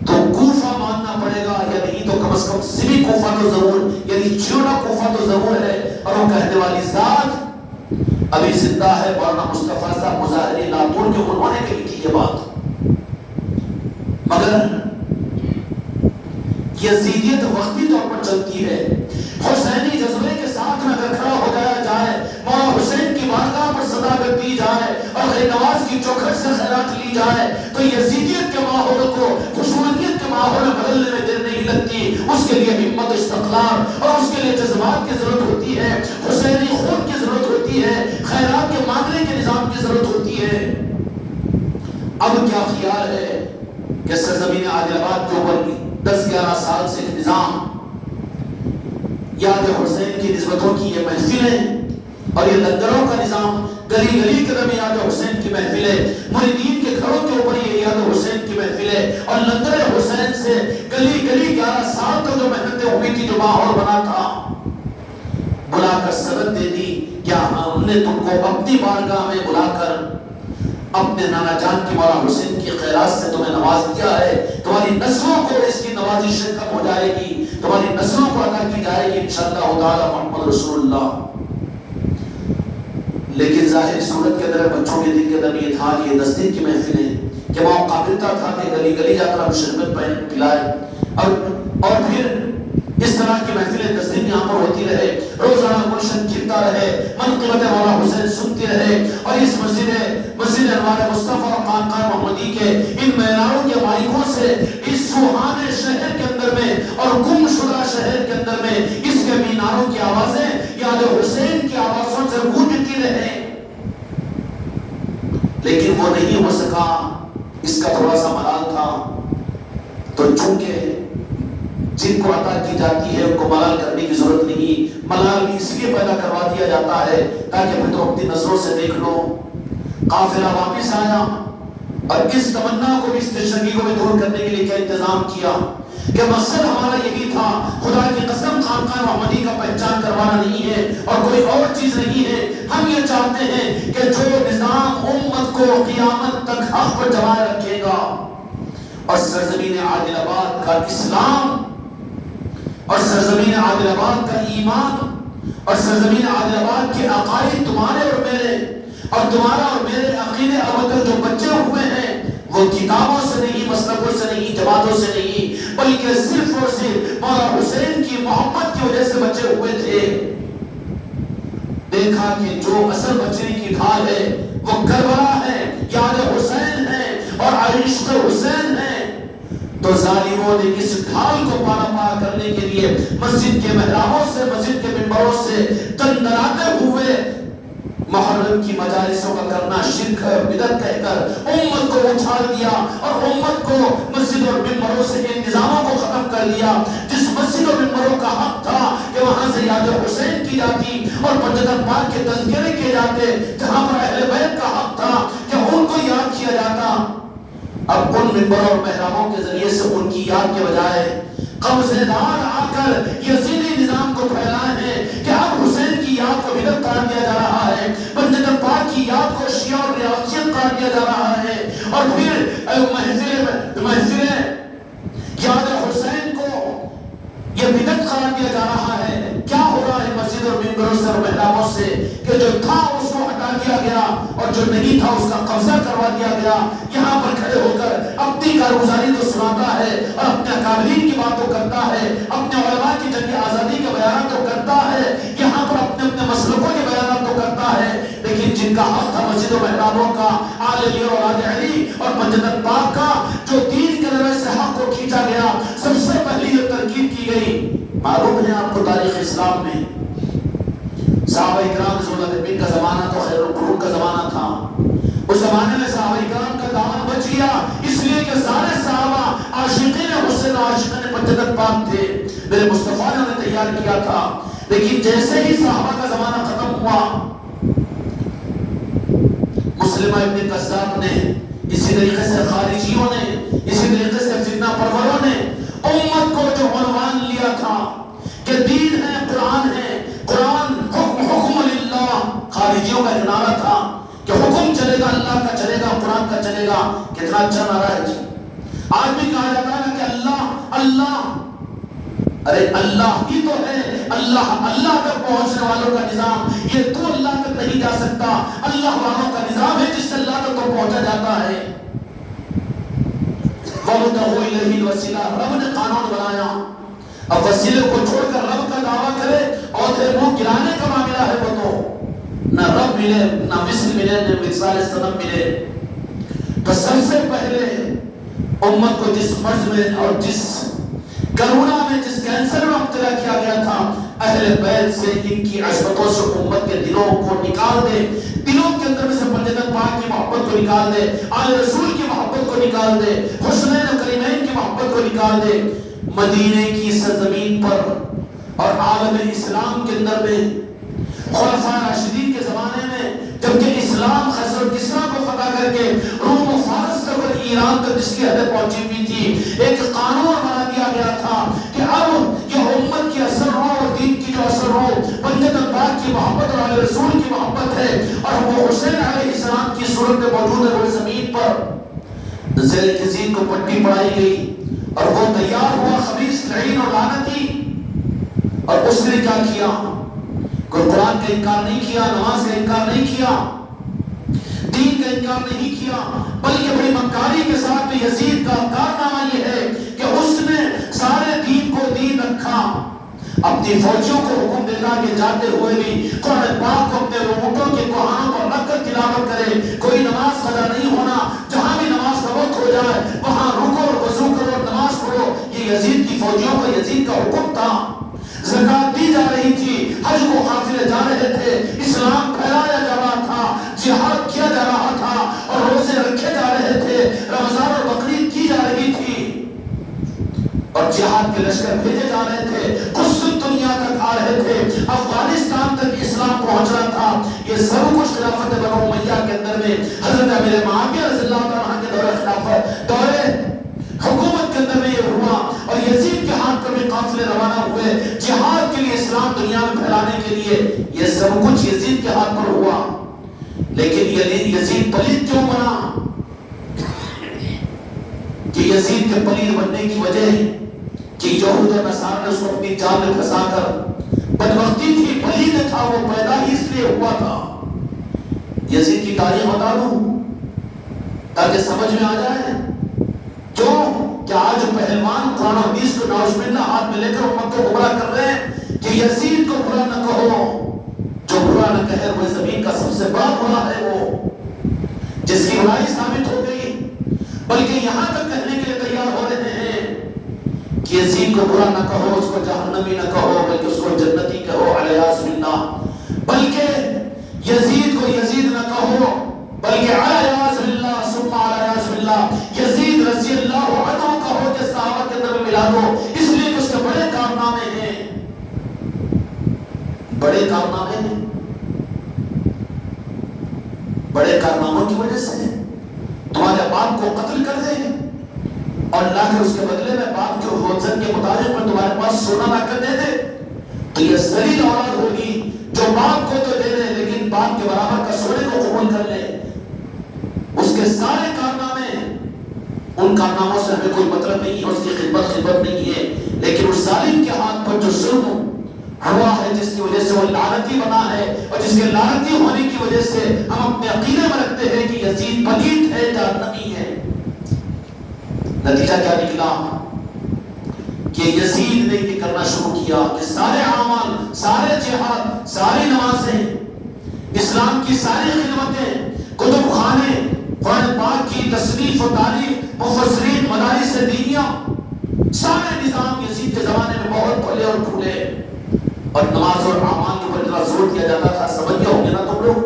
تو کوفہ ماننا پڑے گا, یا نہیں تو کم از کم سری کوفہ تو ضرور, یعنی چیوڑا کوفہ تو ضرور ہے. اور وہ کہنے والی ذات ابھی زندہ ہے. مولانا مصطفیٰ صاحب مظاہری لاتور کے انہوں نے کہی تھی یہ بات, مگر یزیدیت وقتی طور پر چلتی ہے. حسینی جذبے کے ساتھ میں اگر کھڑا ہو جایا جائے, مولا حسین کی بارگاہ پر صداقت دی جائے اور غریب نواز کی چوکھٹ سے خیرات لی جائے تو یزیدیت کے ماحول کو خشونیت کے ماحول میں بدلنے میں دیر نہیں لگتی. اس کے لیے ہمت, استقلال اور اس کے لیے جذبات کی ضرورت ہوتی ہے, حسینی خون کی ضرورت ہوتی ہے, خیرات کے مانگنے کے نظام کی ضرورت ہوتی ہے. اب کیا خیال ہے کہ سرزمین عادل آباد کے اوپر 10-11 سال سے نظام یاد حسین کی نسبتوں کی یہ محفلیں اور یہ لنگروں کا نظام, گلی گلی کے دم یاد حسین کی محفلیں, مریدین کے گھروں کے اوپر یہ یاد حسین کی محفلیں اور لنگر حسین سے گلی گلی 11 سال تک جو محنتیں ہوئی تھی، جو ماحول بنا تھا، بلا کر سند دے دی. کیا ہم نے تم کو اپنی بارگاہ میں بلا کر اپنے نانا جان کی مولا حسین کی خیرات سے تمہیں نواز دیا ہے؟ تمہاری نسلوں کو اس کی نوازش کم ہو جائے گی، تمہاری نسلوں کو عطا کی جائے گی انشاءاللہ تعالی محمد رسول اللہ. لیکن ظاہری صورت کے اندر بچوں کے دل کے اندر یہ تھا کہ 10 دن کی محفلیں کہ وہ قابلتا تھا کہ گلی گلی جا کر ہم شربت پلائے، اور پھر اس طرح کی محفلیں 10 دن یہاں پر ہوتی رہے، روزانہ گلشن کھلتا رہے، منقبت مولا حسین سنتی رہے، اور اس مسجد انوار مصطفیٰ اور خانقاہ محمدی کے ان میناروں کے مالکوں سے اس سوہانے شہر کے اندر میں اور گم شدہ شہر کے اندر میں اس کے میناروں کی آوازیں یاد حسین کی آوازوں سے گونجتی رہے. لیکن وہ نہیں ہو سکا، اس کا تھوڑا سا ملال تھا. تو چونکہ جن کو عطا کی جاتی ہے ان کو ملال کرنے کی ضرورت نہیں، ملال بھی اس لیے پیدا کروا دیا جاتا ہے تاکہ پھر تو اپنی نظروں سے دیکھ لو. قافلہ واپس آیا اور اس تمنا کو بھی، اس تشنگی کو بھی دور کرنے کے لیے کیا انتظام کیا کہ مقصد ہمارا یہی تھا، خدا کی قسم خانقاہ محمدی کا پہچان کروانا نہیں ہے اور کوئی اور چیز نہیں ہے. ہم یہ چاہتے ہیں کہ جو نظام امت کو قیامت تک حق پر جمائے رکھے گا اور سرزمین عادل آباد کا اسلام اور سرزمین عادل آباد کا ایمان اور سرزمین عادل آباد کے عقائد تمہارے اور میرے اور تمہارا اور میرے عقیدے ابتر جو بچے ہوئے ہیں وہ کتابوں سے نہیں، مسلکوں سے نہیں، جماعتوں سے نہیں، بلکہ صرف اور صرف مولا حسین کی محبت کی وجہ سے بچے ہوئے تھے. دیکھا کہ جو اصل بچنے کی ڈھال ہے وہ کربلا ہے، یاد حسین ہے اور عشق حسین ہے. تو ظالموں نے اس ڈھال کو پارا پارا کرنے کے لیے مسجد کے محرابوں سے، مسجد کے منبروں سے تندراتے ہوئے محرم کی مجالسوں کا کرنا شرک ہے، بدعت کہہ کر امت کو اچھال دیا اور امت کو مسجد اور منبروں سے ان نظاموں کو ختم کر دیا. جس مسجد اور منبروں کا حق تھا کہ وہاں سے یاد حسین کی جاتی اور پنجتن پاک کے تذکرے کیے جاتے، جہاں پر اہل بیت کا حق تھا کہ ان کو یاد کیا جاتا، اب ان منبروں اور محرابوں کے ذریعے سے ان کی یاد کے بجائے قبضے دار آ کر یزیدی نظام کو پھیلائے ہیں کہ اب حسین کی یاد کو بدعت قرار دیا جا رہا ہے، پنجتن پاک کی یاد کو شیعہ اور ریاضیت قرار دیا جا رہا ہے، اور پھر محفل یاد حسین کو یہ بدعت قرار دیا جا رہا ہے. کیا ہو رہا ہے مسجد اور منبروں سے اور محرابوں سے کہ جو تھا اس کو ہٹا دیا گیا اور جو نہیں تھا اس کا قبضہ کروا دیا گیا. یہاں پر کھڑے ہو کر اپنی کارگزاری تو سناتا ہے اور اپنے قابلین کی بات تو کرتا ہے، اپنے علماء کی جنگ آزادی کے بیانات تو کرتا ہے، یہاں پر اپنے اپنے مسلکوں کے بیانات تو کرتا ہے، لیکن جن کا حق تھا مسجد و محرابوں کا، آل علی اور اولاد علی اور پنجتن پاک کا، جو دین کے نظر سے حق کو کھینچا گیا، سب سے پہلی یہ ترکیب کی گئی. معلوم ہے آپ کو تاریخ اسلام میں صحابہ اکرام ذوالفقار کا زمانہ تو خیر القرون کا زمانہ تھا. اس زمانے میں صحابہ اکرام کا دامن بچ گیا اس لیے کہ سارے صحابہ عاشقین حسین عاشقین پنجتن پاک تھے، میرے مصطفیٰ نے انہیں تیار کیا تھا. لیکن جیسے ہی صحابہ کا زمانہ ختم ہوا، مسلمہ ابن قذاب نے، اسی طریقے سے خارجیوں نے، اسی طریقے سے فتنہ پروروں نے امت کو جو عنوان لیا تھا کہ دین ہے، قرآن ہے، قرآن حکم للہ، خارجیوں کا نعرہ تھا کہ حکم چلے گا، اللہ کا چلے گا، قرآن کا چلے گا. کتنا اچھا نعرہ ہے جی. آج بھی کہا جاتا ہے کہ اللہ اللہ، ارے اللہ ہی تو ہے، اللہ تک پہنچنے والوں کا نظام، یہ تو اللہ تک نہیں جا سکتا، اللہ والوں کا نظام ہے جس سے اللہ تک تو پہنچا جاتا ہے. وَابْتَغُوا إِلَيْهِ الْوَسِيلَةَ، رب نے قانون بنایا. اب وسیلے کو چھوڑ کر رب کا دعویٰ کرے اور پھر منہ گرانے کا معاملہ ہے، وہ تو نہ رب ملے، نہ مثل ملے، نہ مثال سنم ملے. تو سب سے پہلے امت کو جس مرض میں اور جس کرونا میں، جس کینسر میں مبتلا کیا گیا تھا، اہل بیت سے، ان کی عصمتوں سے امت کے دلوں کو نکال دے، دلوں کے اندر میں سے پنجتن پاک کی محبت کو نکال دے، آل رسول کی محبت کو نکال دے، حسنین و کریمین کی محبت کو نکال دے. مدینے کی سرزمین پر اور عالم اسلام کے اندر میں خلفاء راشدین کے زمانے میں جبکہ اسلام خسر و کسریٰ کو فتح کر کے روم و فارس پر ایران تک جس کی حدیں پہنچی ہوئی تھی، ایک قانون بنا دیا گیا تھا کہ اب یہ امت کی اثر ہو اور دین کی جو اثر ہو، بندے اللہ کی محبت اور علیہ رسول کی محبت ہے، اور وہ حسین علیہ السلام کی صورت میں موجود ہے، وہ زمین پر زیر کزید کو پٹی پڑھائی گئی اور وہ تیار ہوا خبیث لعین اور لعنتی، اور اس نے کیا کیا؟ کوئی قرآن کا انکار نہیں کیا، نماز کا انکار نہیں کیا، دین کا انکار نہیں کیا، بلکہ بڑی مکاری کے ساتھ میں یزید کا کارنامہ یہ ہے کہ اس نے سارے دین کو دین رکھا، اپنی فوجیوں کو حکم دیتا کہ جاتے ہوئے بھی قرآن پاک کو اپنے اونٹوں کے کوہانوں پر رکھ کر تلاوت کرے، کوئی نماز قضا نہیں ہونا، جہاں بھی نماز کا وقت ہو جائے وہاں رکو اور وضو کرو اور نماز پڑھو، یہ یزید کی فوجیوں کا یزید کا حکم تھا۔ زکات دی جا رہی تھی، حج کو قافلے جا رہے تھے، اسلام پھیلایا جا رہا تھا، جہاد کیا جا رہا تھا، اور روزے رکھے جا رہے تھے، رمضان اور بقرعید کی جا رہی تھی، اور جہاد کے لشکر بھیجے جا رہے تھے، قسط دنیا تک آ رہے تھے، افغانستان تک اسلام پہنچ رہا تھا۔ یہ سب کچھ خلافت بنو امیہ کے اندر میں حضرت امیر معاویہ رضی اللہ عنہ کے دور خلافت، دور حکومت کے اندر میں یہ ہوا، اور یزید کے ہاتھ پر بھی قافلے روانہ ہوئے جہاد کے لیے، اسلام دنیا میں پھیلانے کے لیے، یہ سب کچھ یزید کے ہاتھ پر ہوا۔ لیکن یزید پلید کیوں بنا؟ کہ یزید کے پلید بننے کی وجہ کہ یہود و نصارہ نے اس کو اپنی جان میں پھنسا کر، بدبختی تھی، پلید تھا، وہ پیدا ہی اس لیے ہوا تھا۔ یزید کی تاریخ بتا دوں تاکہ سمجھ میں آ جائے، کیوں کہ آج پہلوان قرآن و حدیث کو نعوذ باللہ ہاتھ میں لے کر امت کو گمراہ کر رہے ہیں کہ یزید کو برا نہ کہو، جو برا نہ کہے وہ زمین کا سب سے بڑا برا ہے، وہ جس کی برائی ثابت ہو گئی، بلکہ یہاں تک کہنے کے لیے تیار ہو رہے ہیں کہ یزید کو برا نہ کہو، اس کو جہنمی نہ کہو، بلکہ اس کو جنتی کہو، علیہ باللہ، بلکہ یزید کو یزید نہ کہو، بلکہ علیہ باللہ ثم علیہ باللہ یزید رضی اللہ عنہ کہو، کہ صحابہ کے اندر ملا دو، اس لیے کہ اس کے بڑے کارنامے ہیں، بڑے کارنامے ہیں، بڑے کارناموں کی وجہ سے تمہارے باپ کو قتل کر دیں گے، اور اللہ کے اس کے بدلے میں باپ کے وزن کے مطابق میں تمہارے پاس سونا لا کر دے دے، تو یہ ذلیل اولاد ہوگی جو باپ کو تو دے دے لیکن باپ کے برابر کا سونے کو قبول کر لے۔ اس کے سارے کارنامے، ان کارناموں سے ہمیں کوئی مطلب نہیں ہے، اس کی خدمت نہیں ہے، لیکن اس ظالم کے ہاتھ پر جو ظلم ہوا ہے، جس کی وجہ سے وہ لعنتی بنا ہے، اور جس کے لعنتی ہونے کی وجہ سے ہم اپنے عقیدے میں رکھتے ہیں کہ یزید پلید ہے، جہنمی ہے۔ نتیجہ کیا نکلا کہ یزید نے یہ کرنا شروع کیا کہ سارے اعمال، سارے جہاد، ساری نمازیں، اسلام کی ساری خدمتیں، کتب خانے، قرآن پاک کی تصنیف و تعلیف، مفسرین، مدارس دینیہ، سارے نظام یزید کے زمانے میں بہت پھلے اور پھولے، اور نماز اور اعمال کے اوپر اتنا زور دیا جاتا تھا۔ سمجھ گئے ہوں گے نا تم لوگ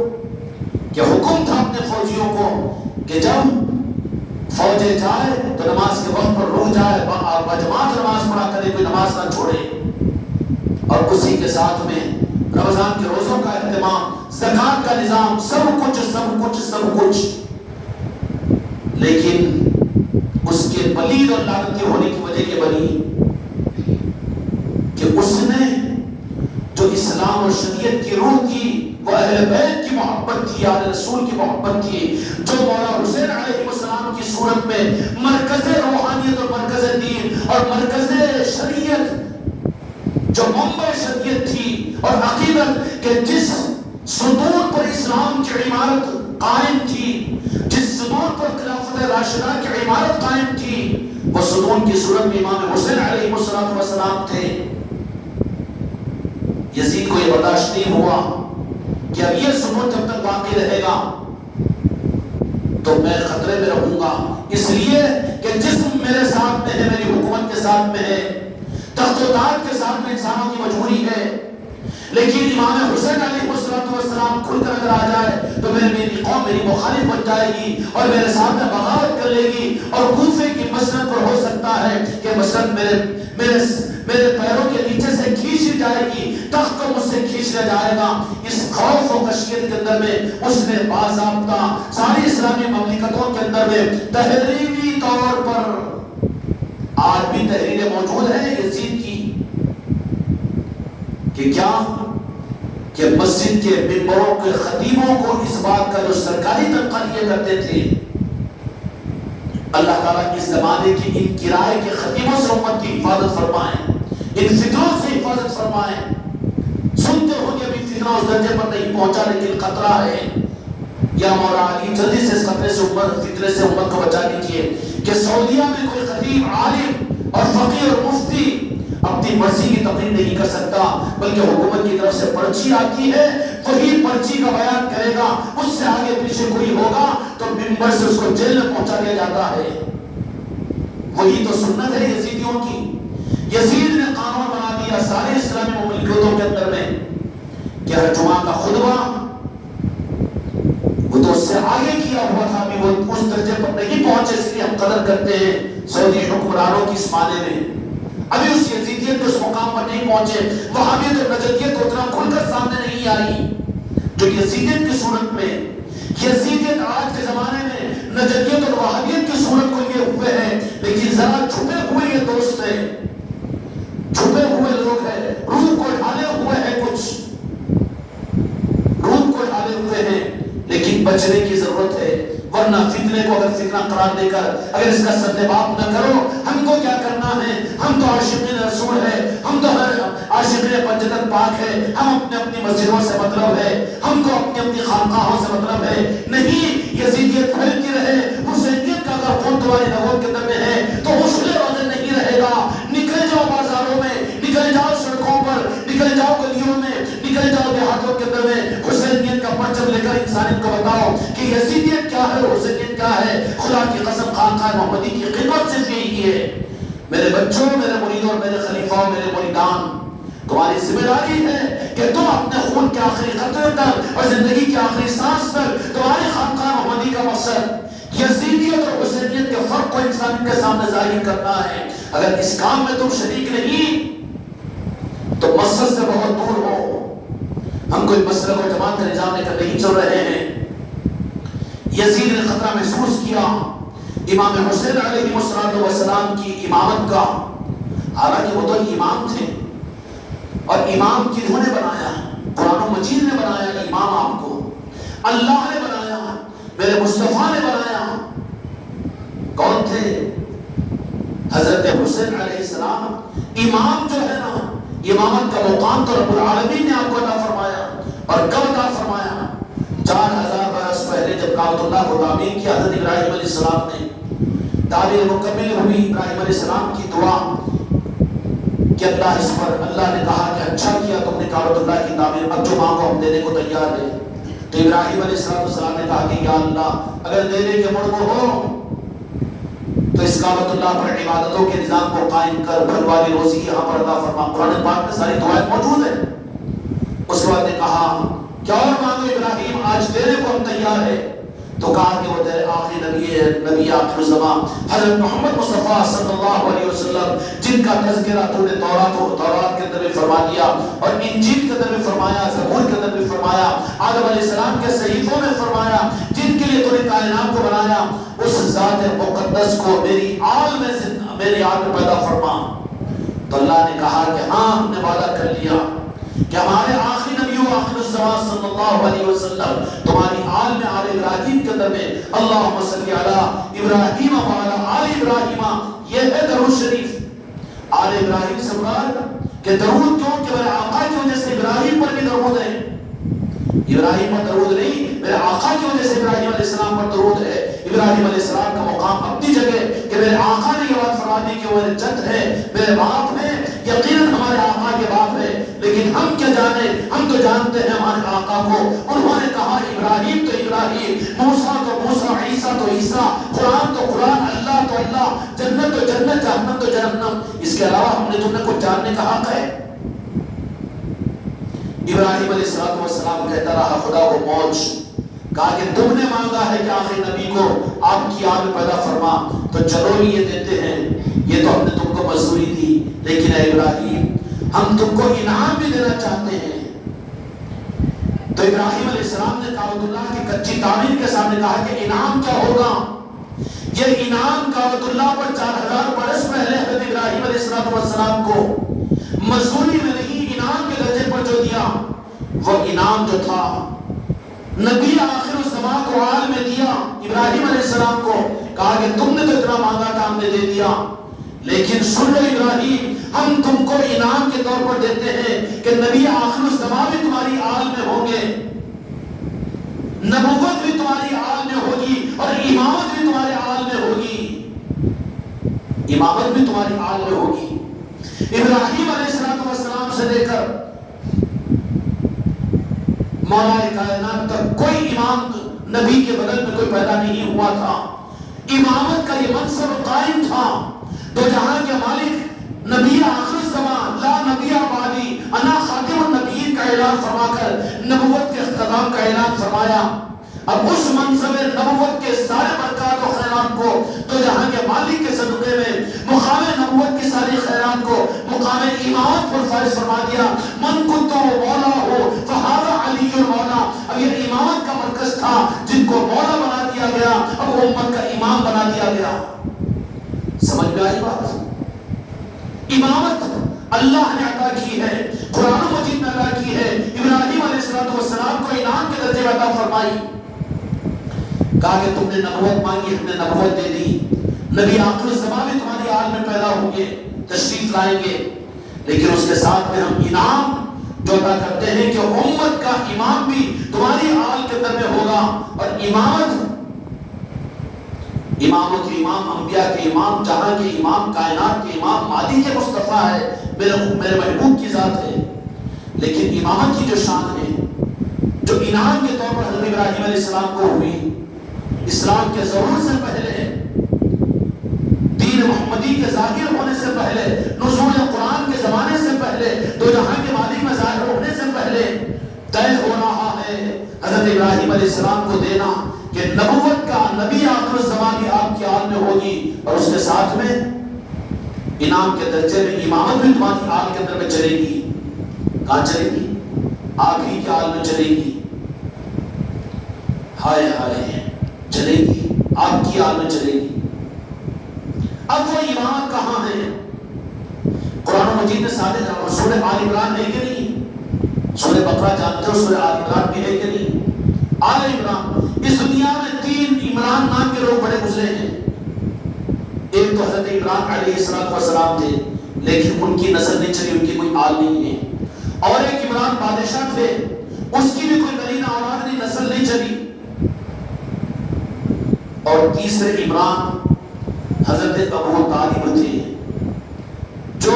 کہ حکم تھا اپنے فوجیوں کو کہ جب فوجیں جائے تو نماز کے وقت پر رک جائے، بجماعت نماز پڑھا کرے، کوئی نماز نہ چھوڑے، اور اسی کے ساتھ میں رمضان کے روزوں کا اہتمام، زکات کا نظام، سب کچھ سب کچھ سب کچھ، لیکن اس کے پلید اور لعنتی ہونے کی وجہ یہ بنی کہ اس نے جو اسلام اور شریعت کی روح تھی، وہ اہل بیت کی محبت تھی، اہل رسول کی محبت تھی، جو مولا حسین علیہ السلام کی صورت میں مرکز روحانیت اور مرکز دین اور مرکز شریعت، جو منبع شریعت تھی اور عقیدت، کہ جس ستون پر اسلام کی عمارت قائم تھی، جس ستون پر خلافت راشدہ کی عمارت قائم تھی، وہ ستون کی صورت میں امام حسین علیہ السلام تھے۔ یزید کو یہ برداشت نہیں ہوا کہ اب یہ ستون جب تک باقی رہے گا تو میں خطرے میں رہوں گا، اس لیے کہ جسم میرے ساتھ میں ہے، میری حکومت کے ساتھ میں ہے، تخت و تاج کے ساتھ میں انسانوں کی مجبوری ہے، لیکن امام حسین علیہ السلام کھل کر اگر آ جائے تو میری قوم میری مخالف بن جائے گی اور میرے سامنے بغاوت کر لے گی، اور کوفے کی مسند پر ہو سکتا ہے کہ مسند میرے پیروں کے نیچے سے کھینچ جائے گی، تخت کو مجھ سے کھینچ لیا جائے گا۔ اس خوف و خشیت کے اندر میں اس نے باضابطہ ساری اسلامی مملکتوں کے اندر میں تحریری آج بھی تحریریں موجود ہیں یزید کی کہ کیا کہ مسجد کے ممبروں کے خطیبوں کو اس بات کا جو سرکاری تنخواہ لیا کرتے تھے، اللہ تعالیٰ اس زمانے کی ان کرائے کے خطیبوں سے امت کی حفاظت فرمائیں، ان فتنوں سے حفاظت فرمائیں۔ سنتے ہو کہ ابھی فتنہ اس درجے پر نہیں پہنچا لیکن خطرہ ہے، یا مولا علی جلدی سے اس خطرے سے فتنے سے امت کو بچا لیجیے کہ سعودیہ میں کوئی خطیب، عالم اور فقیہ اور مفتی اپنی مرضی کی تقریر نہیں کر سکتا، بلکہ حکومت کی طرف سے پرچی آتی ہے، وہی پرچی کا بیان کرے گا، اس سے آگے پیچھے کوئی ہوگا تو ممبر سے اس کو جیل میں پہنچا دیا جاتا ہے۔ وہی تو سنت ہے یزیدیوں کی۔ یزید نے قانون بنا دیا سارے اسلامی مملکتوں کے اندر میں کہ ہر جمعہ کا خطبہ وہ تو اس سے آگے کیا ہوا تھا، ابھی وہ اس درجے پر نہیں پہنچے، اس لیے ہم قدر کرتے ہیں سعودی حکمرانوں کی اس معنی میں، ابھی اس یزیدیت کے اس مقام پر نہیں پہنچے۔ وہابیت اور نجدیت اتنا کھل کر سامنے نہیں آئی جو یزیدیت کی صورت میں۔ یزیدیت آج کے زمانے میں نجدیت اور وہابیت کی صورت کو لیے ہوئے ہیں، لیکن ذرا چھپے ہوئے یہ دوست ہیں، چھپے ہوئے لوگ ہیں، روح کو ڈھالے ہوئے ہیں، کچھ روح کو ڈھالے ہوئے ہیں، لیکن بچنے کی ضرورت ہے، ورنہ فتنے کو اگر فتنہ قرار دے کر اگر اس کا سدباب نہ کرو، ہم کو کیا کرنا ہے؟ ہم تو عاشقین رسول ہے، ہم تو عاشقین پنجتن پاک ہے، ہم اپنے اپنی مسجدوں سے مطلب ہے، ہم کو اپنی اپنی خانقاہوں سے مطلب ہے۔ نہیں، یزیدیت پھیلتی رہے، حسینیت کا اگر خون تمہاری نگوں کے اندر میں ہے تو حوصلے والے نہیں رہے گا۔ نکل جاؤ بازاروں میں، نکل جاؤ سڑکوں پر، نکل جاؤ گلیوں میں، نکل جاؤ دیہاتوں کے اندر میں، حسینیت کا پرچم لے کر انسانیت کو بتاؤ کہ یزیدیت کیا ہے، حسینیت کیا ہے۔ خدا کی قسم خانقاہ محمدی کی خدمت صرف یہی ہے۔ میرے بچوں، میرے مریدوں اور میرے خلیفوں، میرے مریدان، تمہاری ذمہ داری ہے کہ تم اپنے خون کے آخری قطرے تک اور زندگی کی آخری سانس تک تمہاری خانقاہ محمدی کا مقصد یزیدیت اور حسینیت کے فرق کو انسان کے سامنے ظاہر کرنا ہے۔ اگر اس کام میں تم شریک نہیں تو مقصد سے بہت دور ہو۔ ہم کوئی مسلک و جماعت کا نظام لے کر نہیں چل رہے ہیں۔ یزید نے خطرہ محسوس کیا امام حسین علیہ السلام کی امامت کا، حالانکہ وہ تو امام تھے، اور امام کنہوں نے بنایا؟ قرآن مجید نے بنایا امام، آپ کو اللہ نے بنایا، میرے مصطفیٰ نے بنایا۔ کون تھے؟ حضرت حسین علیہ السلام۔ امام جو ہے نا، امامت کا مقام تو رب العالمین نے آپ کو عطا فرمایا، اور کب عطا فرمایا؟ 4000 برس پہلے جب کعبۃ اللہ کو تعمیر کیا حضرت ابراہیم علیہ السلام نے، تعمیر مکمل ہوئی، ابراہیم علیہ السلام کی دعا کہ اللہ اس پر، اللہ نے کہا کہ اچھا کیا تم نے کعبۃ اللہ کی تعمیر، اب جو مانگو ہم دینے کو تیار ہیں۔ تو ابراہیم علیہ السلام نے کہا کہ یا اللہ اگر دینے کے مڑ کو ہو تو اس کعبۃ اللہ پر عبادتوں کے نظام کو قائم کر، پھل والی روزی یہاں پر عطا فرما۔ قرآن پاک میں ساری دعائیں موجود ہیں۔ اس کے بعد نے کہا کیا اور مانگو ابراہیم، آج دینے کو ہم تیار ہیں۔ تو کہا کہ وہ تیرے آخری نبی ہے، نبی آخر الزمان حضرت محمد مصطفیٰ صلی اللہ علیہ وسلم، جن کا تذکرہ تو نے تورات کے اندر بھی فرما دیا، اور انجیل کے اندر بھی فرمایا، زبور کے اندر بھی فرمایا، آدم علیہ السلام کے صحیفوں میں فرمایا، جن کے لیے تو نے کائنات کو بنایا، اس ذات مقدس کو میری آل میں پیدا فرما۔ تو اللہ نے کہا کہ ہاں ہم نے وعدہ کر لیا کہ ہمارے آخری نبی و آخر الزمان صلی اللہ علیہ وسلم تمہاری آل میں، آل ابراہیم کے اندر میں، اللہم صلی علی ابراہیم وعلی آل ابراہیم، یہ ہے درود شریف۔ آل ابراہیم سے مراد کہ درود کیوں؟ کہ میرے آقا کی وجہ سے ابراہیم پر بھی درود ہے، ابراہیم پر درود نہیں، میرے آقا کی وجہ سے ابراہیم علیہ السلام پر درود ہے۔ ابراہیم علیہ السلام کا مقام اپنی جگہ کہ میرے آقا نے یہ بات فرما دی کہ وہ میرے جد ہے، میرے باپ ہے، یقیناً ہمارے آقا کے باپ ہے، لیکن ہم کیا جانے، ہم تو جانتے ہیں ہمارے آقا کو۔ انہوں نے کہا ابراہیم تو ابراہیم، موسیٰ تو موسیٰ، عیسیٰ تو عیسیٰ، قرآن تو قرآن، اللہ تو اللہ، جنت تو جنت، جہنم تو جہنم۔ اس کے علاوہ ہم نے تم نے کچھ جاننے کا حق ہے؟ ابراہیم علیہ السلام کہتا رہا خدا کو موج، کہا کہ تم نے مانگا ہے کہ آخری نبی کو آپ کی آل میں پیدا فرما، تو چلو یہ دیتے ہیں، یہ تو ہم نے تم کو مزدوری دی، لیکن اے ابراہیم ہم تم کو انعام بھی دینا چاہتے ہیں۔ تو ابراہیم علیہ السلام نے کعبۃ اللہ کی کچی تعمیر کے سامنے کہا کہ انعام کیا ہوگا؟ یہ انعام کعبۃ اللہ پر 4000 برس پہلے حضرت ابراہیم علیہ السلام کو مزدوری میں نہیں انعام کے درجے پر جو دیا، وہ انعام جو تھا نبی آخر الزمان کو عالم میں دیا ابراہیم علیہ السلام کو، کہا کہ تم نے تو اتنا مانگا تھا ہم نے دے دیا، لیکن سن لو ابراہیم، ہم تم کو انعام کے طور پر دیتے ہیں کہ نبی آخر الزمان بھی تمہاری آل میں ہوں گے، نبوت بھی تمہاری آل میں ہوگی اور امامت بھی تمہارے آل میں ہوگی، امامت بھی تمہاری آل میں ہوگی۔ ابراہیم علیہ السلام سے لے کر مولا کائنات تک کوئی امام نبی کے بدل میں کوئی پیدا نہیں ہوا تھا، امامت کا یہ منصب قائم تھا۔ تو جہاں کے مالک نبی آخر الزمان لا نبی بعدی انا خاتم النبیین کا اعلان فرما کر نبوت کے اختتام کا اعلان فرمایا، اب اس منصب نبوت کے سارے برکات و خیرات کو تو جہاں کے مالک کے صدقے میں مقام نبوت کی ساری خیرات کو مقام امامت پر فائز فرما دیا۔ من کنت مولا ہو فہذا علی مولا، اب یہ امامت کا مرکز تھا جن کو مولا بنا دیا گیا، اب امت کا امام بنا دیا گیا۔ سمجھ میں آئی بات؟ امامت اللہ نے عطا کی ہے، قرآن مجید نے عطا کی ہے، ابراہیم علیہ السلام کو انعام کے درجے میں عطا فرمائی، کہا کہ تم نے نبوت مانگی ہم نے نبوت دے دی، نبی آخر الزمان بھی تمہاری آل میں پیدا ہوں گے، تشریف لائیں گے، لیکن اس کے ساتھ میں ہم انعام جو عطا کرتے ہیں کہ امت کا امام بھی تمہاری آل کے اندر میں ہوگا، اور امامت اماموں کے امام، انبیاء کے امام، جہاں کے امام، کائنات کے امام، مادی کے مصطفیٰ ہے، میرے محبوب کی ذات ہے، لیکن امامت کی جو شان ہے جو انعام کے طور پر حضرت ابراہیم علیہ السلام کو ہوئی، اسلام کے ظہور سے پہلے، دین محمدی کے ظاہر ہونے سے پہلے، نزول قرآن کے زمانے سے پہلے، دو جہاں کے مالک میں ظاہر ہونے سے پہلے طے ہو رہا ہے حضرت ابراہیم علیہ السلام کو دینا کہ نبوت کا نبی آخر الزمان بھی آپ کی آل میں ہوگی، اور اس کے ساتھ میں انعام کے درجے میں امامت بھی تمہاری آل کے اندر میں چلے گی۔ کہاں چلے گی؟ آپ ہی کے آل میں چلے گی۔ ہائے ہائے، چلے گی، آپ کی آل میں چلے گی۔ اب وہ امامت کہاں ہے؟ قرآن مجید میں سارے سورہ آل عمران ہے کہ نہیں؟ سورہ بقرہ جانتے ہو، سورہ آل عمران بھی ہے کہ نہیں؟ آل عمران، اس دنیا میں 3 عمران نام کے لوگ بڑے گزرے ہیں۔ ایک تو حضرت عمران علیہ السلام تھے، لیکن ان کی نسل نہیں چلی، ان کی کوئی آل نہیں ہے۔ اور ایک عمران بادشاہ تھے، اس کی بھی کوئی نرینہ اولاد نہیں، نسل نہیں چلی۔ اور تیسرے عمران حضرت ابو طالب تھے، جو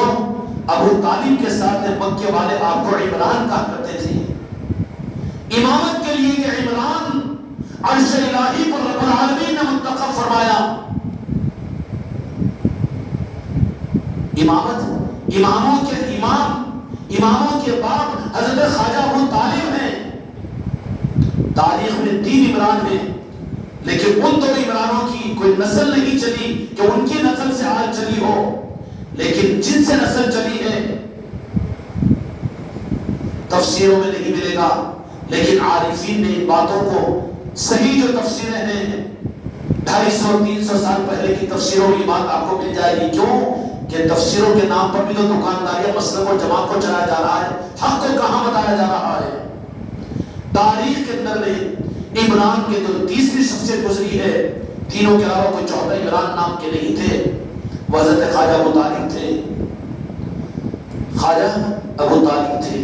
ابو طالب کے ساتھ مکے والے آپ کو عمران کہا کرتے تھے۔ امامت کے لیے یہ عمران عرش الہی پر رب العالمین نے منتخب فرمایا۔ امامت، اماموں کے امام، اماموں کے باپ حضرت خواجہ ابو طالب ہیں۔ تاریخ میں 3 عمران ہیں، لیکن ان 2 عمرانوں کی کوئی نسل نہیں چلی کہ ان کی نسل سے آل چلی ہو، لیکن جن سے نسل چلی ہے تفسیروں میں نہیں ملے گا، لیکن عارفین نے ان باتوں کو صحیح جو تفسیریں ہیں 250-300 سال پہلے کی تفسیروں کی بات آپ کو مل جائے گی۔ کیوں کہ تفسیروں کے نام پر بھی تو دکانداریاں مسلک اور جماعت کو چلایا جا رہا ہے، حق کو کہاں بتایا جا رہا ہے۔ تاریخ کے اندر میں عمران کے جو تیسری شخصیت گزری ہے، تینوں کے علاوہ کوئی 4تھا عمران نام کے نہیں تھے، وہ حضرت خواجہ ابو طالب تھے۔ خواجہ ابو طالب تھے،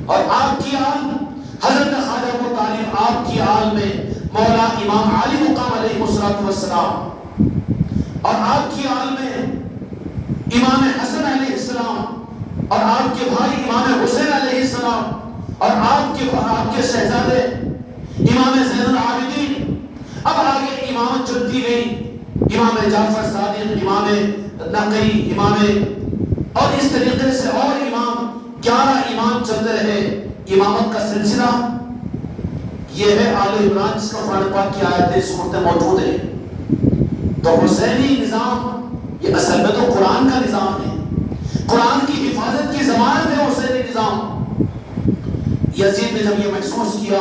اور آپ کی آل حضرت خواجہ ابو طالب، آپ کی آل میں مولا امام علی مقام علیہ السلام، اور آپ کی آل میں امام حسن علیہ السلام، اور آپ کے بھائی امام حسین علیہ السلام، اور آپ کے شہزادے امام زین العابدین۔ اب آگے امامت چلتی گئی، امام جعفر صادق، امام نقی، امام، اور اس طریقے سے اور امام 11 امام چلتے رہے۔ امامت کا سلسلہ یہ ہے آل عمران، جس کا قرآن پاک کی آیتیں صورتیں موجود ہیں۔ تو حسینی نظام یہ اصل میں تو قرآن کا نظام ہے، قرآن کی حفاظت کی ضمانت ہے حسینی نظام۔ یزید نے جب یہ محسوس کیا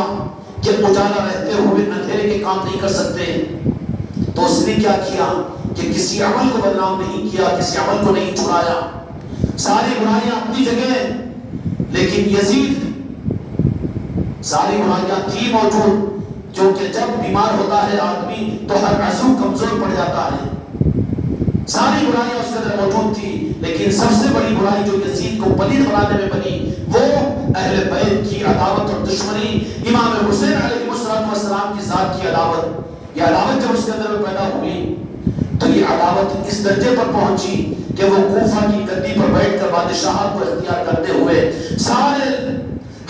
کہ اجالا رہتے ہوئے اندھیرے کے کام نہیں کر سکتے، تو نے کیا کیا کہ کسی عمل کو بدنام نہیں کیا، کسی عمل کو نہیں چھڑایا، ساری برائیاں اپنی جگہ، لیکن یزید ساری برائیاں تھی موجود، جو کہ جب بیمار ہوتا ہے آدمی تو ہر عضو کمزور پڑ جاتا ہے، ساری برائیاں اس کے اندر موجود تھی، لیکن سب سے بڑی برائی جو یزید کو پلید بنانے میں بنی وہ اہل بیت کی عداوت اور دشمنی، امام حسین علیہ السلام کی ذات کی عداوت۔ یہ عداوت جب اس کے اندر پیدا ہوئی تو یہ عداوت اس درجے پر پہنچی کہ وہ کوفہ کی گدی پر بیٹھ کر بادشاہت کو اختیار کرتے ہوئے سارے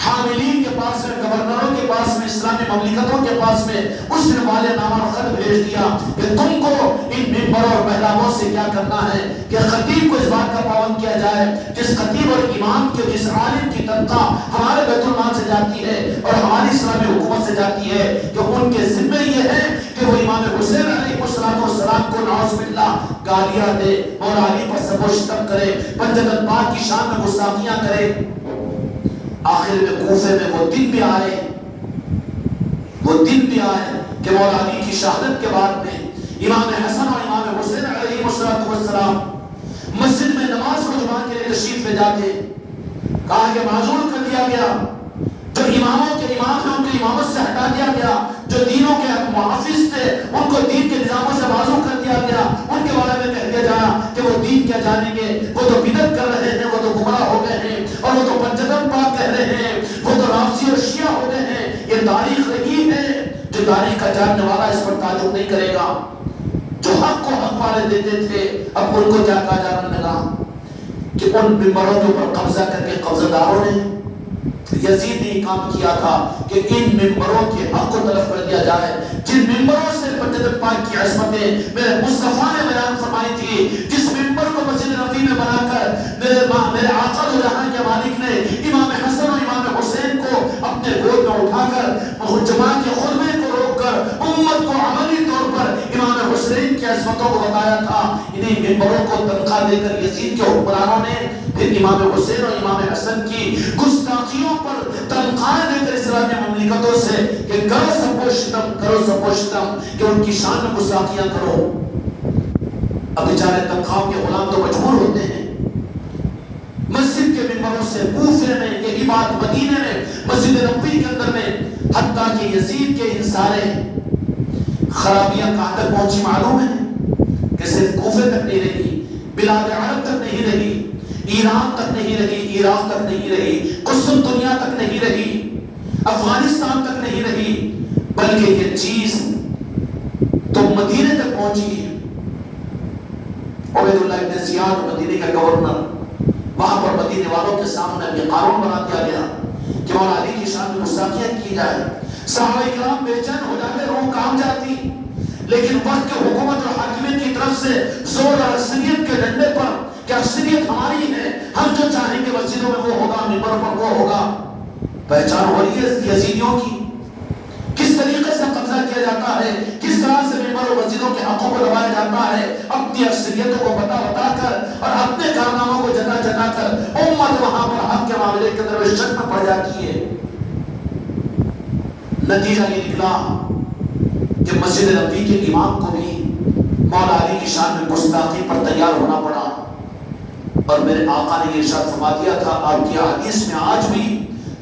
حاملین کے پاس میں، گورنروں کے پاس میں، اسلامی مملکتوں کے پاس میں اس نے والے نامہ خط بھیج دیا کہ تم کو ان ممبروں اور محرابوں سے کیا کرنا ہے کہ خطیب کو اس بات کا پابند کیا جائے، جس خطیب اور امام کے، جس عالم کی تنخواہ ہمارے بیت المال سے جاتی ہے اور ہماری اسلامی حکومت سے جاتی ہے، کہ ان کے ذمہ یہ ہے کہ وہ امام حسین علیہ السلام کو نعوذ باللہ گالیاں دے، مولا علی پر سب و شتم کرے، پنجتن پاک کی شان میں گستاخیاں کرے۔ آخر میں کوفے میں وہ دن بھی آئے کہ مولا علی کی شہادت کے بعد میں امام حسن اور امام حسین علیہ السلام مسجد میں نماز کو جمع کے لیے تشریف لے جاتے، کہا کہ معذور کر دیا گیا، جو اماموں کے امام ہیں ان کو امامت سے ہٹا دیا گیا، جو دینوں کے محافظ تھے ان کو دین کے نظاموں سے معذور کر دیا گیا، ان کے بارے میں کہہ دیا جایا کہ وہ دین کیا جانیں گے، وہ تو بدعت کر رہے ہیں، وہ تو گمراہ ہو گئے ہیں، اور وہ تو پنجتن پاک کہہ رہے ہیں، وہ تو رافضی اور شیعہ ہو گئے ہیں۔ یہ تاریخ رہی ہے، جو تاریخ کا جاننے والا اس پر تعجب نہیں کرے گا۔ جو حق کو حق والے دیتے تھے اب ان کو کیا کہا جانے لگا کہ ان ممبروں کے اوپر قبضہ کر کے قبضہ داروں نے، یزید نے کام کیا تھا کہ ان ممبروں کے حق کو طلب کر دیا جائے، جن ممبروں سے پنجتن پاک کی عظمتیں میرے مصطفیٰ نے بیان فرمائی تھی، جس ممبر کو مسجد نبوی میں بنا کر میرے آقا دو جہاں کے مالک نے امام حسن اور امام حسین کو اپنے گود میں اٹھا کر جماعت کے خطبے کو روک کر امت کو عملی طور پر امام حسین کی عظمتوں کو بتایا تھا، انہیں ممبروں کو تنخواہ دے کر یزید کے حکمرانوں نے پھر امام حسین اور امام حسن کی گستاخیوں پر تنخواہ دے کر اسلامی مملکتوں سے کہ کرو سب و شتم، کہ ان کی شان میں گستاخیاں کرو۔ اب بیچارے تنخواہوں کے غلام تو مجبور ہوتے ہیں، مسجد کے ممبروں سے، کوفے میں یہی بات، مدینے میں، مسجد نبوی کے اندر میں، حتیٰ کہ یزید کے ان سارے خرابیاں کہاں تک پہنچی معلوم ہے کہ صرف کوفے تک نہیں رہی، بلاد عرب تک نہیں رہی، ایران تک نہیں رہی، عراق تک نہیں رہی، قسم دنیا تک نہیں رہی، افغانستان تک نہیں رہی، بلکہ یہ چیز تو مدینے تک پہنچی ہے۔ عبید اللہ ابن زیاد مدینے کا گورنر، وہاں پر مدینے والوں کے سامنے یہ قانون بنا دیا گیا کہ مولا علی کی شان میں گستاخیاں کی جائے۔ صحابہ کرام بے چین ہو جاتے، روح کام جاتی، لیکن وقت کے حکومت اور حاکمیت کی طرف سے زور اور اکثریت کے ڈنڈے پر کہ اکثریت ہماری ہے، ہم جو چاہیں گے مسجدوں میں وہ ہوگا، ممبروں پر وہ ہوگا۔ پہچان ہو رہی ہے یزیدیوں کی، کس طریقے سے قبضہ کیا جاتا ہے، کس طرح سے ممبر و مسجدوں کے حقوں کو دبایا جاتا ہے، اپنی اکثریتوں کو بتا کر اور اپنے کارناموں کو جتا کر امت وہاں پر حق کے معاملے کے اندر شک میں پڑ جاتی ہے۔ نتیجہ یہ نکلا کہ مسجد نبوی کے امام کو بھی مولا علی کی شان میں گستاخی پر تیار ہونا پڑا، اور میرے آقا نے یہ ارشاد فرما دیا تھا، آپ کی حدیث میں آج بھی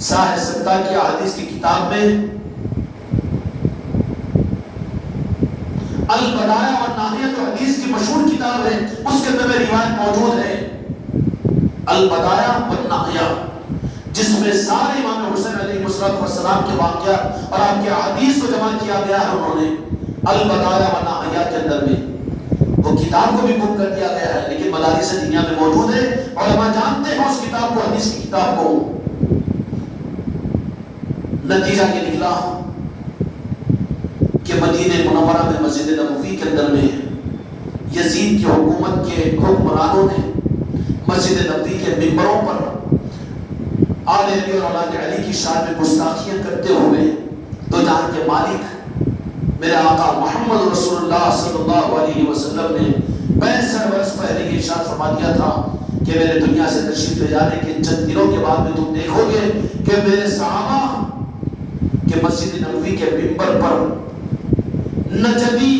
صحیح ستہ کی حدیث کی کتاب میں البدایہ والنہایہ جو حدیث کی مشہور کتاب ہے اس کے اندر میں روایت موجود ہے، البدایہ والنہایہ، جس میں سارے امام حسین علیہ السلام کے واقعات اور آپ کے حدیث کو جمع کیا گیا ہے۔ انہوں نے البدایہ والنہایہ کے اندر میں وہ کتاب کو بھی گم کر دیا گیا ہے، لیکن مدارس دنیا میں موجود ہے، علماء جانتے ہیں اس کتاب کو، حدیث کی کتاب کو۔ نتیجہ یہ نکلا کہ مدینہ منورہ میں مسجد نبوی کے اندر میں یزید کی حکومت کے حکمرانوں نے مسجد نبوی کے ممبروں پر آل علی اور اولاد علی کی شان میں گستاخیاں کرتے ہوئے دو جہاں کے مالک میرے آقا محمد رسول اللہ صلی اللہ علیہ وسلم نے 65 برس پہلے یہ ارشاد فرما دیا تھا کہ میرے دنیا سے تشریف لے جانے کے چند دنوں کے بعد میں تم دیکھو گے کہ میرے صحابہ کہ مسجد نبوی کے ممبر پر نجدی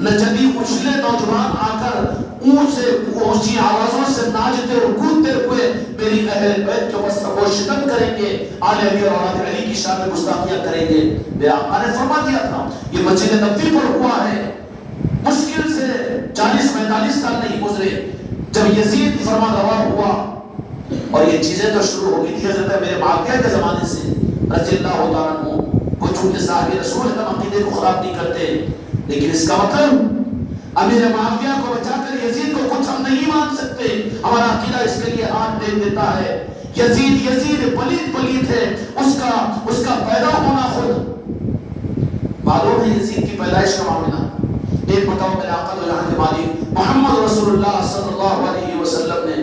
نجدی اچھلے نوجوان آ کر اونچی آوازوں سے ناچتے اور کودتے ہوئے میری اہل بیت کے اوپر سب و شتم کریں گے، آل علی اور اولاد علی کی شان میں گستاخیاں کریں گے۔ میرے آقا نے فرما دیا تھا یہ مسجد نبوی پر ہوا ہے، مشکل سے 40-45 سال نہیں گزرے جب یزید فرما روا ہوا، اور یہ چیزیں تو شروع ہو گئی تھی حضرت میرے معاویہ کے زمانے سے رضی اللہ تعالیٰ عنہ۔ وہ چونکہ صحابی رسول کا عقیدے کو خراب نہیں کرتے، لیکن اس کا مطلب امیر معاویہ کو بچا کر یزید کو کچھ ہم نہیں مان سکتے۔ ہمارا عقیدہ اس کے لیے ہاتھ دے دیتا ہے۔ یزید پلیت ہے، اس کا پیدا ہونا خود معلوم ہے۔ یزید کی پیدائش کا معاملہ ایک بتاؤ میرے آقا تو یہاں کے مالک محمد رسول اللہ صلی اللہ علیہ وسلم نے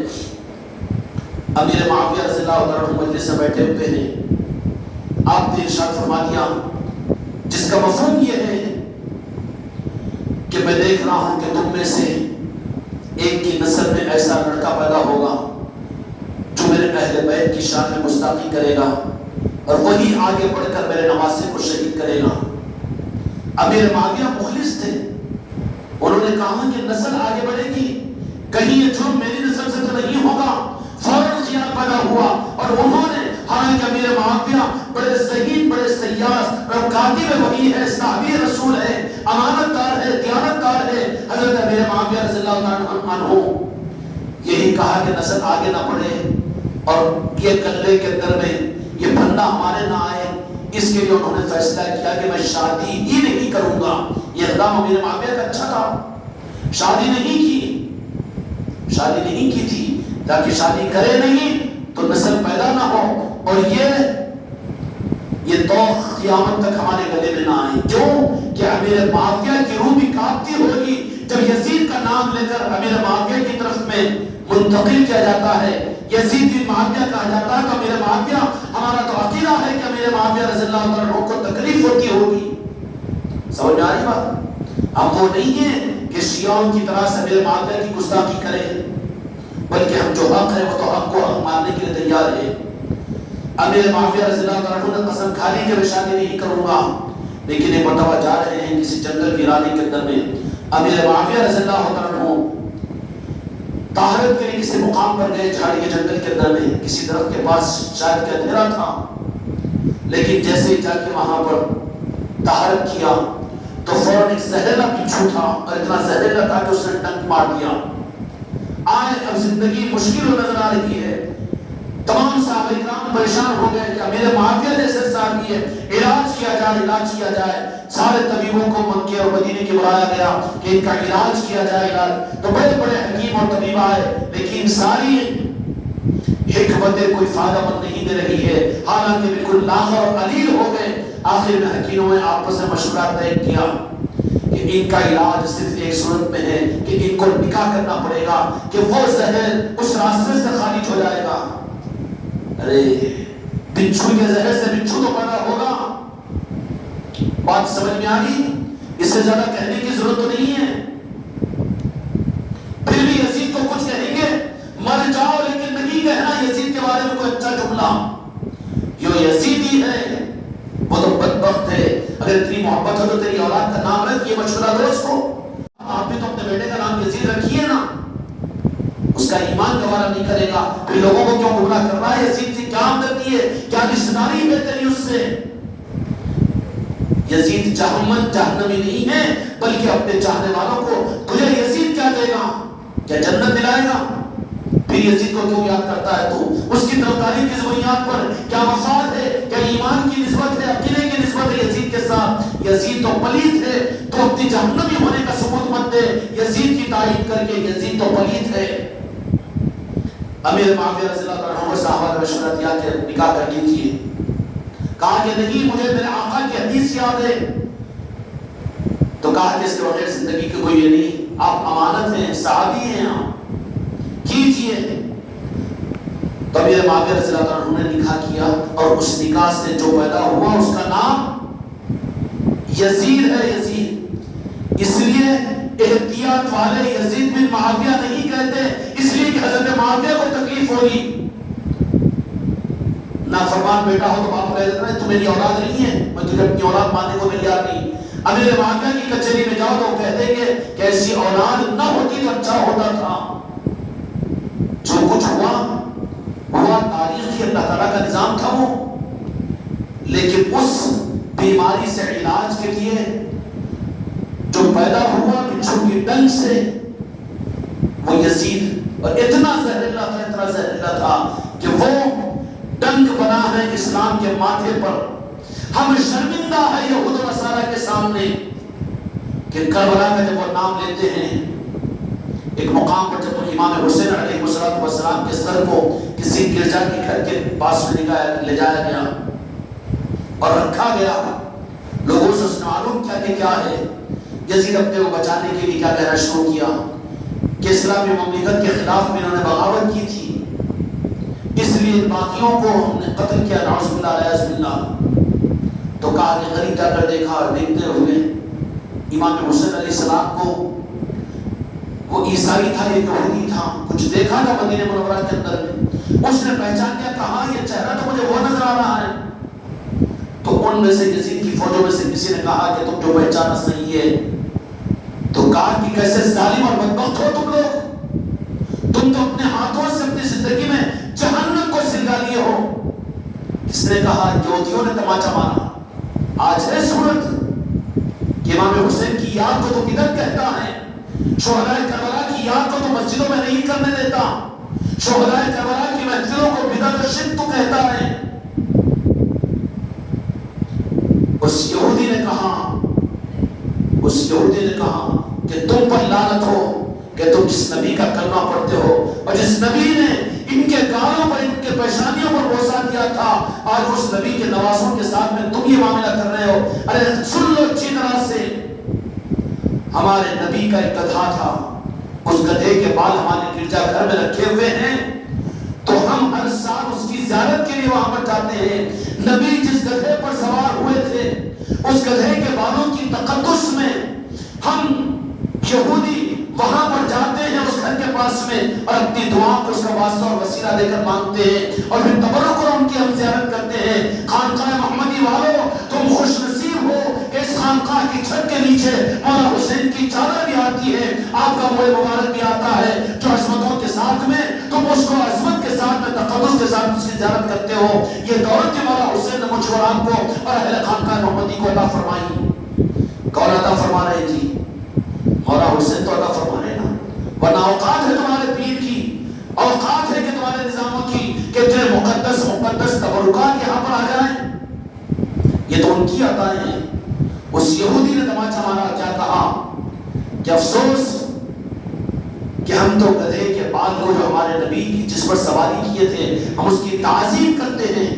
امیر معاویہ رضی اللہ عنہ مجلس میں بیٹھے ہوئے ہیں، آپ نے ارشاد فرما دیا جس کا مفہوم یہ ہے کہ میں دیکھ رہا ہوں کہ تم میں سے ایک کی نسل میں ایسا لڑکا پیدا ہوگا جو میرے اہل بیت کی شان میں گستاخی کرے گا اور وہی آگے بڑھ کر میرے نواسے کو شہید کرے گا۔ امیر معاویہ مخلص تھے، انہوں نے کہا کہ نسل آگے بڑھے گی، کہیں یہ جرم میری نسل سے تو نہیں ہوگا۔ فوراً خیال پیدا ہوا اور انہوں نے، حالانکہ امیر معاویہ بڑے ذہین، بڑے سیاس اور کاتب وحی ہے، صحابی رسول ہے، امانت دار ہے، دیانت دار ہے، حضرت امیر معاویہ رضی اللہ عنہ یہی کہا کہ نسل آگے نہ بڑھے اور یہ گلے کے اندر میں یہ بندہ ہمارے نہ آئے، اس کے لیے انہوں نے فیصلہ کیا کہ میں شادی ہی نہیں کروں گا۔ یہ اقدام امیر معاویہ کا اچھا تھا، شادی نہیں کی تھی تاکہ شادی کرے نہیں تو نسل پیدا نہ ہو اور یہ توخ قیامت تک ہمارے گلے میں نہ آئے۔ کیوں کہ امیر معاویہ کی روح بھی کانپتی ہوگی جب یزید کا نام لے کر امیر معاویہ کی طرف میں منتقل کیا جاتا ہے، یزید بن معاویہ کہا جاتا ہے تو امیر معاویہ، ہمارا تو عقیدہ ہے کہ امیر معاویہ رضی اللہ عنہ کو تکلیف ہوتی ہوگی۔ سمجھ میں آ رہی بات؟ ہم وہ نہیں ہیں کہ شیعوں کی طرح سے امیر معاویہ کی گستاخی کریں، بلکہ ہم جو حق ہے وہ تو حق کو حق ماننے کے لیے تیار ہے۔ امیر معاویہ رضی اللہ عنہ نے قسم کھا لی کہ میں شادی نہیں کروں گا، لیکن ایک مرتبہ جا رہے ہیں کسی جنگل ویرانے کے اندر میں، امیر معاویہ رضی اللہ عنہ طہارت کے لیے کسی مقام پر گئے، جھاڑی کے جنگل کے اندر میں کسی درخت کے پاس، شاید کہ اندھیرا تھا، لیکن جیسے ہی جا کے وہاں پر طہارت کیا تو فوراً ایک زہریلا بچھو تھا اور اتنا زہریلا تھا کہ اس نے ڈنک مار دیا۔ آئے اب زندگی مشکل نظر آ رہی ہے، تمام صحابہ کرام پریشان ہو گئے کہ امیر معاویہ جیسے صحابی ہے، علاج کیا جائے۔ سارے طبیبوں کو مکے اور مدینے کے بلایا گیا کہ ان کا علاج کیا جائے۔ تو بڑے بڑے حکیم اور طبیب آئے، لیکن ساری حکمتیں کوئی فائدہ مند نہیں دے رہی ہے، حالانکہ بالکل لاغر اور علیل ہو گئے۔ آخر میں حکیموں نے آپس میں مشورہ طے کیا کہ ان کا علاج صرف ایک صورت میں ہے کہ ان کو نکاح کرنا پڑے گا کہ وہ زہر اس راستے سے خارج ہو جائے گا۔ ارے بچھو کے زہر سے بچھو تو پیدا ہوگا، بات سمجھ میں آ گئی؟ اس سے زیادہ کہنے کی ضرورت تو نہیں ہے۔ پھر بھی یزید کو کچھ کہیں گے، مر جاؤ، لیکن نہیں کہنا یزید کے بارے میں کوئی اچھا جملہ۔ جو یزیدی ہے وہ تو بدبخت ہے، اگر اتنی محبت ہو تو تیری اولاد کا نام رکھ، یہ مشورہ دو اس کو۔ آپ بھی تو اپنے بیٹے کا نام یزید رکھیے نا، اس کا ایمان گوارا نہیں کرے گا، پھر لوگوں کو کیوں گمراہ کر رہا ہے؟ یزید سے کیا ہمدردی ہے، کیا رشتہ داری ہے تیری اس سے؟ یزید جہنمی نہیں ہے، بلکہ اپنے چاہنے والوں کو تجھے یزید کیا دے گا؟ کیا جنت دلائے گا؟ پھر یزید کو کیوں یاد کرتا ہے تو؟ اس کی طرفداری کس بنیاد پر؟ کیا مفاد ہے؟ کیا ایمان کی نسبت ہے، عقیدے کی نسبت ہے یزید کے ساتھ؟ یزید تو پلیت ہے، تو اپنی جہنمی ہونے کا ثبوت مت دے یزید کی تائید کر کے، یزید تو پلیت ہے۔ امیر معاویہ رضی اللہ عنہ صحابہ نے مشورہ دیا کہ نکاح کر لیجیے۔ کہا کہ نہیں، مجھے میرے آقا کی حدیث یاد ہے۔ تو کہا کہ اس کے بغیر زندگی کی کوئی یہ نہیں، آپ امانت ہیں، صحابی ہیں، آپ کیجیے۔ تو امیر معاویہ رضی اللہ عنہ نے نکاح کیا، اور اس نکاح سے جو پیدا ہوا اس کا نام یزید ہے۔ یزید اس لیے احتیاط والے یزید بن معاویہ نہیں کہتے، اس لیے کہ حضرت معاویہ کو تکلیف ہوگی۔ نافرمان بیٹا ہو تو باپ کہہ دیتا ہے تو میری اولاد نہیں ہے، میں تجھے اپنی اولاد ماننے کو تیار نہیں۔ امیر معاویہ کی کچہری میں جاؤ تو کہتے ہیں کہ ایسی اولاد نہ ہوتی تو اچھا ہوتا تھا. جو کچھ ہوا تاریخ کی اللہ تعالیٰ کا نظام تھا وہ. لیکن اس بیماری سے علاج کے لیے جو پیدا ہوا بچھو کی ڈنگ سے وہ یزید، اور اتنا زہریلا تھا کہ وہ ڈنگ بنا ہے اسلام کے ماتھے پر. ہم شرمندہ ہے یہود و نصارہ کے سامنے کہ کربلا کا جب وہ نام لیتے ہیں، ایک مقام پر جب امام حسین علیہ السلام کے سر کو کسی گرجا کے گھر کے پاس میں لے جایا گیا اور رکھا گیا، لوگوں سے اس نے معلوم کیا کہ کیا ہے. یزید اپنے کو بچانے کے لیے کیا کہنا شروع کیا کہ اسلامی مملکت کے خلاف میں انہوں نے بغاوت کی تھی، اس لیے باقیوں کو ہم نے قتل کیا، نعوذ باللہ علیہ باللہ. تو کہا کہ غریب جا کر دیکھا، اور دیکھتے ہوئے امام حسین علیہ السلام کو، وہ عیسائی تھا یہ یہودی تھا، کچھ دیکھا تھا مدینہ منورہ کے اندر میں، اس نے پہچان لیا، کہا یہ چہرہ تو مجھے وہ نظر آ رہا ہے. تو ان میں سے یزید کی فوجوں میں سے کسی نے کہا کہ تم جو پہچانا صحیح ہے. تو کہا کہ کیسے ظالم اور بدبخت ہو تم لوگ، تم تو اپنے ہاتھوں سے اپنی زندگی میں جہنم کو سلگا لیے ہو. کس نے کہا؟ یہودیوں نے تماچا مارا. آج ہے صورت کہ امام حسین کی یاد کو تو بدعت کہتا ہے، شہداء کربلا کی یاد کو تو مسجدوں میں نہیں کرنے دیتا، شہداء کربلا کی محفلوں کو بدعت و شرک تو کہتا ہے. اس یہودی نے کہا کہ تم پر لعنت ہو کہ تم جس نبی کا کلمہ پڑھتے ہو اور جس نبی نے ان کے گالوں پر، ان کے پیشانیوں پر بوسہ دیا تھا، آج اس نبی کے نوازوں کے ساتھ میں تم یہ معاملہ کر رہے ہو. ارے سن لو اچھی طرح سے، ہمارے نبی کا ایک گدھا تھا، اس گدھے کے بال ہمارے گرجا گھر میں رکھے ہوئے ہیں، تو ہم ہر سال اس کی زیارت کے لیے وہاں پر جاتے ہیں. نبی جس گدھے پر سوار ہوئے تھے، اس گدھے کے بالوں کی تقدس میں ہم یہودی وہاں پر جاتے ہیں اس گھر کے پاس میں، اور اپنی دعا کو اس کا واسطہ اور وسیلہ دے کر مانگتے ہیں، اور پھر تبرک اور ان کی ہم زیارت کرتے ہیں. خانقاہ محمدی والوں، تم خوش نصیب ہو کہ اس خانقاہ کی چھت کے نیچے مولا حسین کی چادر بھی آتی ہے، آپ کا موئے مبارک بھی آتا ہے، جو عظمتوں کے ساتھ میں تم اس کو عظمت کے ساتھ میں تقدس کے ساتھ اس کی زیارت کرتے ہو. یہ دولت جو مولا حسین نے مجھ کو آپ کو اور اہل خانقاہ محمدی کو عطا فرمائی. کون عطا فرما رہے جی؟ مولا حسین تو عطا فرما رہے نا، ورنہ اوقات ہے تمہارے پیر کی، اوقات ہے کہ تمہارے نظاموں کی کہ اتنے مقدس تبرکات یہاں پر آ جائیں. یہ تو ان کی عطائیں ہیں. اس یہودی نے تماچا مارا، کیا کہا کہ افسوس کہ ہم تو گدھے کے بال کو جو ہمارے نبی کی جس پر سواری کیے تھے ہم اس کی تعظیم کرتے ہیں،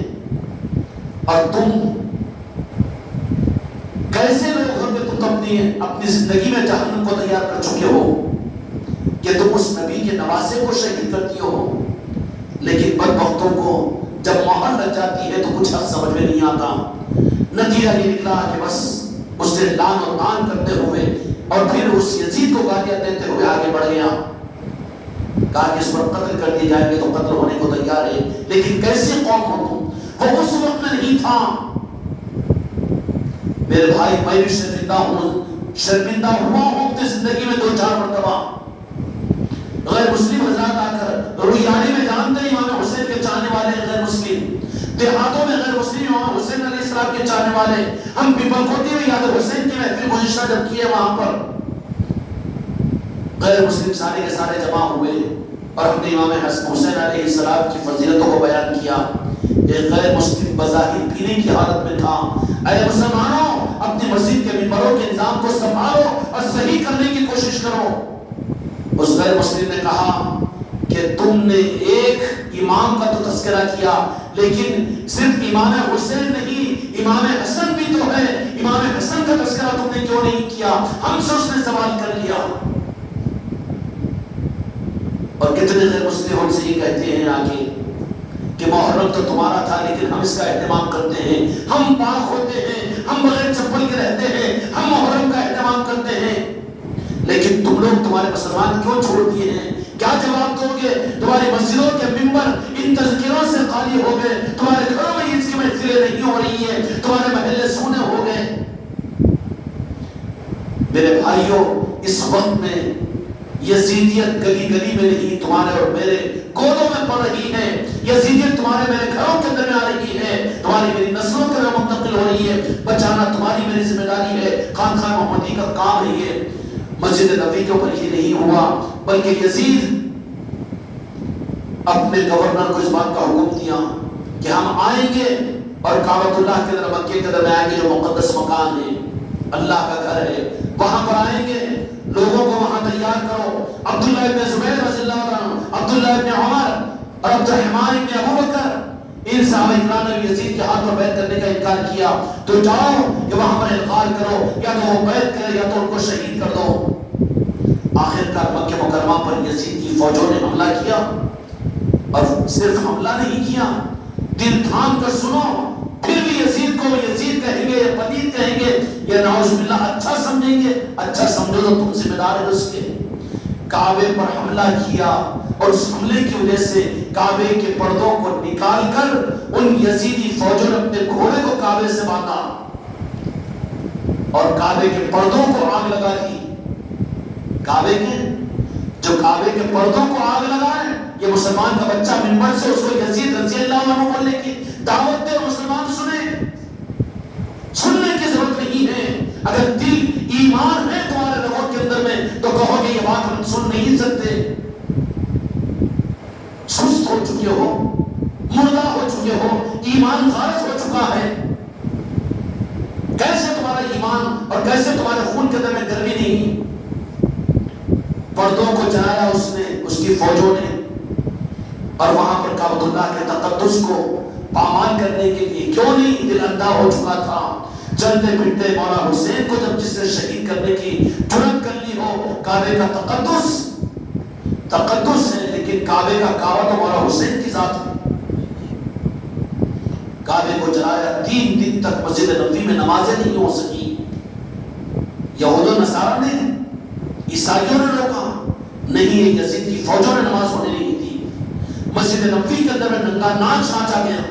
اور تم کیسے لوگ ہو کہ تم اپنی زندگی میں جہنم کو تیار کر چکے ہو کہ تم اس نبی کے نواسے کو شہید کرتی ہو. لیکن بدبختوں کو جب مہر لگ جاتی ہے تو کچھ حق سمجھ میں نہیں آتا. نتیجہ یہ نکلا کہ بس اس سے لان و تان کرتے ہوئے اور پھر اس یزید کو گالیاں دیتے ہوئے آگے بڑھ گیا. کہا کہ اس پر قتل کر دیے جائیں گے تو قتل ہونے کو تیار ہے. لیکن کیسی قوم ہو تم؟ وہ اس وقت میں نہیں تھا. میرے بھائی میں بھی شرمندہ ہوا ہوں اپنی زندگی میں 2-4 مرتبہ. غیر مسلم حضرات آ کر رویانی میں جانتے ہیں امام حسین کے چاہنے والے غیر مسلم، دیہاتوں میں غیر مسلم امام حسین علیہ السلام کے چاہنے والے. ہم پیپل کوٹی میں یاد حسین کی محفل گزشتہ جب کیے وہاں پر غیر مسلم سارے کے سارے جمع ہوئے اور ہم نے امام حسین علیہ السلام کی فضیلتوں کو بیان کیا. ایک غیر مسلم بظاہر پینے کی حالت میں تھا. اے مسلمانوں، اپنی مسجد کے ممبروں کے نظام کو سنبھالو اور صحیح کرنے کی کوشش کرو. اس غیر مسلم نے کہا کہ تم نے ایک امام کا تو تذکرہ کیا، لیکن صرف امام حسین نہیں، امام حسن بھی تو ہے، امام حسن کا تذکرہ تم نے کیوں نہیں کیا؟ ہم سے اس نے سوال کر لیا. اور کتنے غیر مسلم ہم سے یہ کہتے ہیں آگے کہ محرم تو تمہارا تھا لیکن ہم اس کا اہتمام کرتے ہیں، ہم پاک ہوتے ہیں، ہم بغیر چپل کے رہتے ہیں، ہم محرم کا اہتمام کرتے ہیں. لیکن تم لوگ تمہارے مسلمان کیوں چھوڑ دیے ہیں؟ کیا جواب دو گے؟ تمہاری مسجدوں کے ممبر ان تذکروں سے خالی ہو گئے، تمہارے گھروں میں اس کی محفلیں نہیں ہو رہی ہیں، تمہارے محلے سونے ہو گئے. میرے بھائیوں، اس وقت میں یزیدیت گلی گلی میں نہیں، تمہارے اور میرے گودوں میں پڑ رہی ہے. یزیدیت تمہارے میرے گھروں کے اندر میں آ رہی ہے، تمہاری میری نسلوں کے اندر منتقل ہو رہی ہے. بچانا تمہاری میری ذمہ داری ہے. خانقاہ محمدی کا کام ہے یہ. مسجد نبوی کے اوپر یہ نہیں ہوا، بلکہ یزید اپنے گورنر کو اس بات کا حکم دیا کہ ہم آئیں گے اور کعبۃ اللہ کے اندر، مکے کے اندر میں آئیں گے، جو مقدس مکان ہے، اللہ کا گھر ہے، وہاں پر آئیں گے. لوگوں کو وہاں تیار کرو. عبداللہ ابن زبیر رضی اللہ عنہ، عبداللہ ابن عمر اور عبد الرحمن ابن ابو بکر، ان صحابہ اکرام نے یزید کے ہاتھ پر بیعت کرنے کا انکار کیا. تو جاؤ کہ وہاں پر انکار کرو، یا تو وہ بیعت کرے یا تو ان کو شہید کر دو. آخر کار مکہ مکرمہ پر یزید کی فوجوں نے حملہ کیا، اور صرف حملہ نہیں کیا، دل تھام کر سنو، پھر بھی یزید کو یزید کہیں گے یا پلید کہیں گے یا نعوذ باللہ اچھا سمجھیں گے. اچھا سمجھو تو تم ذمہ دار ہو اس کے. کعبے پر حملہ کیا، اور اس حملے کی وجہ سے کعبے کے پردوں کو نکال کر ان یزیدی فوجوں نے اپنے گھوڑے کو کعبے سے باندھا اور کعبے کے پردوں کو آگ لگا دی. کعبے کے پردوں کو آگ لگائے. یہ مسلمان کا بچہ منبر سے اس کو یزید رضی اللہ عنہ بولنے کی دعوت دے، مسلمان سنیں. سننے کی ضرورت نہیں ہے. اگر دل ایمان ہے تمہارے لوگوں کے اندر میں تو کہو کہ یہ بات ہم سن نہیں سکتے. سست ہو چکے ہو، مردہ ہو چکے ہو، ایمان غارت ہو چکا ہے. کیسے تمہارا ایمان اور کیسے تمہارے خون کے اندر میں گرمی نہیں؟ پردوں کو جلایا اس نے، اس کی فوجوں نے، اور وہاں پر کعبۃ اللہ کے تقدس کو پامال کرنے کے لیے کیوں نہیں دل اندھا ہو چکا تھا. چلتے پھرتے مولا حسین کو جب جس نے شہید کرنے کی جرأت کر لی ہو. کعبے کا تقدس ہے، لیکن کعبے کا کعبہ تو مولا حسین کی ذات ہے. کعبے کو جلایا. 3 دن تک مسجد نبوی میں نمازیں نہیں ہو سکی. یہود و نصارہ نے، عیسائیوں نے روکا نہیں، یزید کی فوجوں نے نماز ہونے نہیں دی. مسجد نبوی کے اندر میں ننگا ناچ ناچا گیا.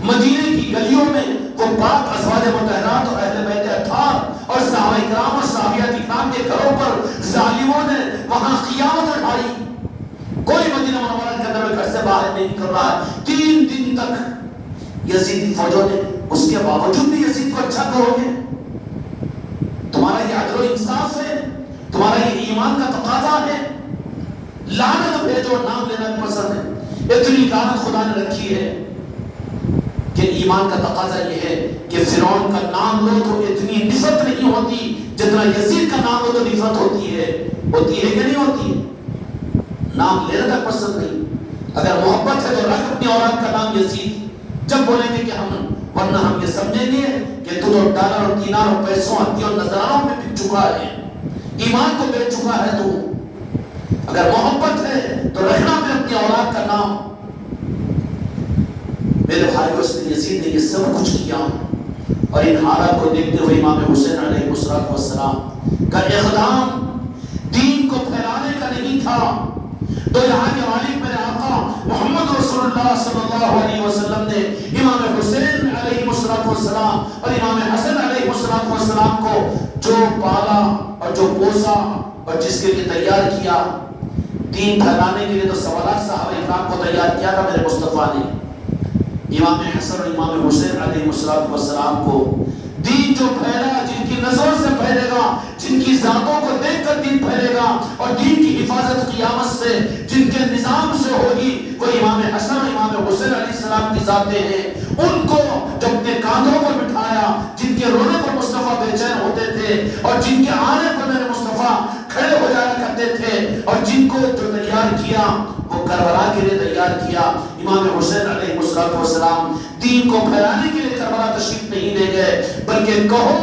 مدینے کی گلیوں میں وہ پاک ازواج مطہرات اور اہل بیت اطہار اور صحابہ کرام اور صحابیات کرام کے گھروں پر ظالموں نے وہاں قیامت اٹھائی. کوئی مدینہ منورہ کے اندر میں گھر سے باہر نہیں نکل رہا ہے. 3 دن تک یزیدی فوجوں نے. اس کے باوجود بھی یزید کو اچھا کرو گے؟ تمہارا یہ عدل و انصاف ہے؟ تمہارا یہ ایمان کا تقاضا ہے؟ لعنت بھیجو، نام لینا پسند ہے. اتنی لعنت خدا نے رکھی ہے کہ ایمان کا تقاضا یہ ہے کہ فرعون کا نام لو تو اتنی نفرت نہیں ہوتی جتنا یزید کا نام لو تو نفرت ہوتی ہے. ہوتی ہے کہ نہیں ہوتی؟ نام لینا تک پسند نہیں. اگر محبت ہے تو رکھ اپنی اولاد کا نام یزید. جب بولیں گے کہ ہم، ورنہ ہم یہ سمجھیں گے کہ تو ڈالر اور دینار اور پیسوں ہتھیوں اور نذرانوں میں بک چکا ہے، ایمان کو بیچ چکا ہے. تو اگر محبت ہے تو رکھنا میں اپنی اولاد کا نام. میرے بھائیو، اس نے یزید نے یہ سب کچھ کیا، اور ان حالات کو دیکھتے ہوئے امام حسین علیہ السلام کا اقدام دین کو پھیلانے کا نہیں تھا. تو یہاں کے مالک میرے آقا محمد رسول اللہ صلی اللہ علیہ وسلم نے امام حسین علیہ السلام اور امام حسن علیہ السلام کو جو پالا اور جو پوسا اور جس کے لیے تیار کیا دین پھیلانے کے لیے، تو سوالات صحابہ اکرام کو تیار کیا تھا میرے مصطفیٰ نے. امام حسن اور امام حسین علیہ السلام کو دین جو پھیلا، جن کی نظروں سے پھیلے گا، جن کی ذاتوں کو دیکھ کر دین پھیلے گا، اور دین کی حفاظت قیامت سے جن کے نظام سے ہوگی، وہ امام حسن اور امام حسین علیہ السلام کی ذاتیں ہیں. ان کو جو اپنے کاندھوں پر بٹھایا، جن کے رونے پر مصطفیٰ بے چین ہوتے تھے، اور جن کے آنے پر میرے مصطفیٰ کھڑے ہو جایا کرتے تھے، اور جن کو جو تیار کیا وہ کربلا کے لیے تیار کیا. امام حسین علیہ السلام دین کو پھیلانے کے لیے کربلا تشریف نہیں لے گئے، بلکہ کہو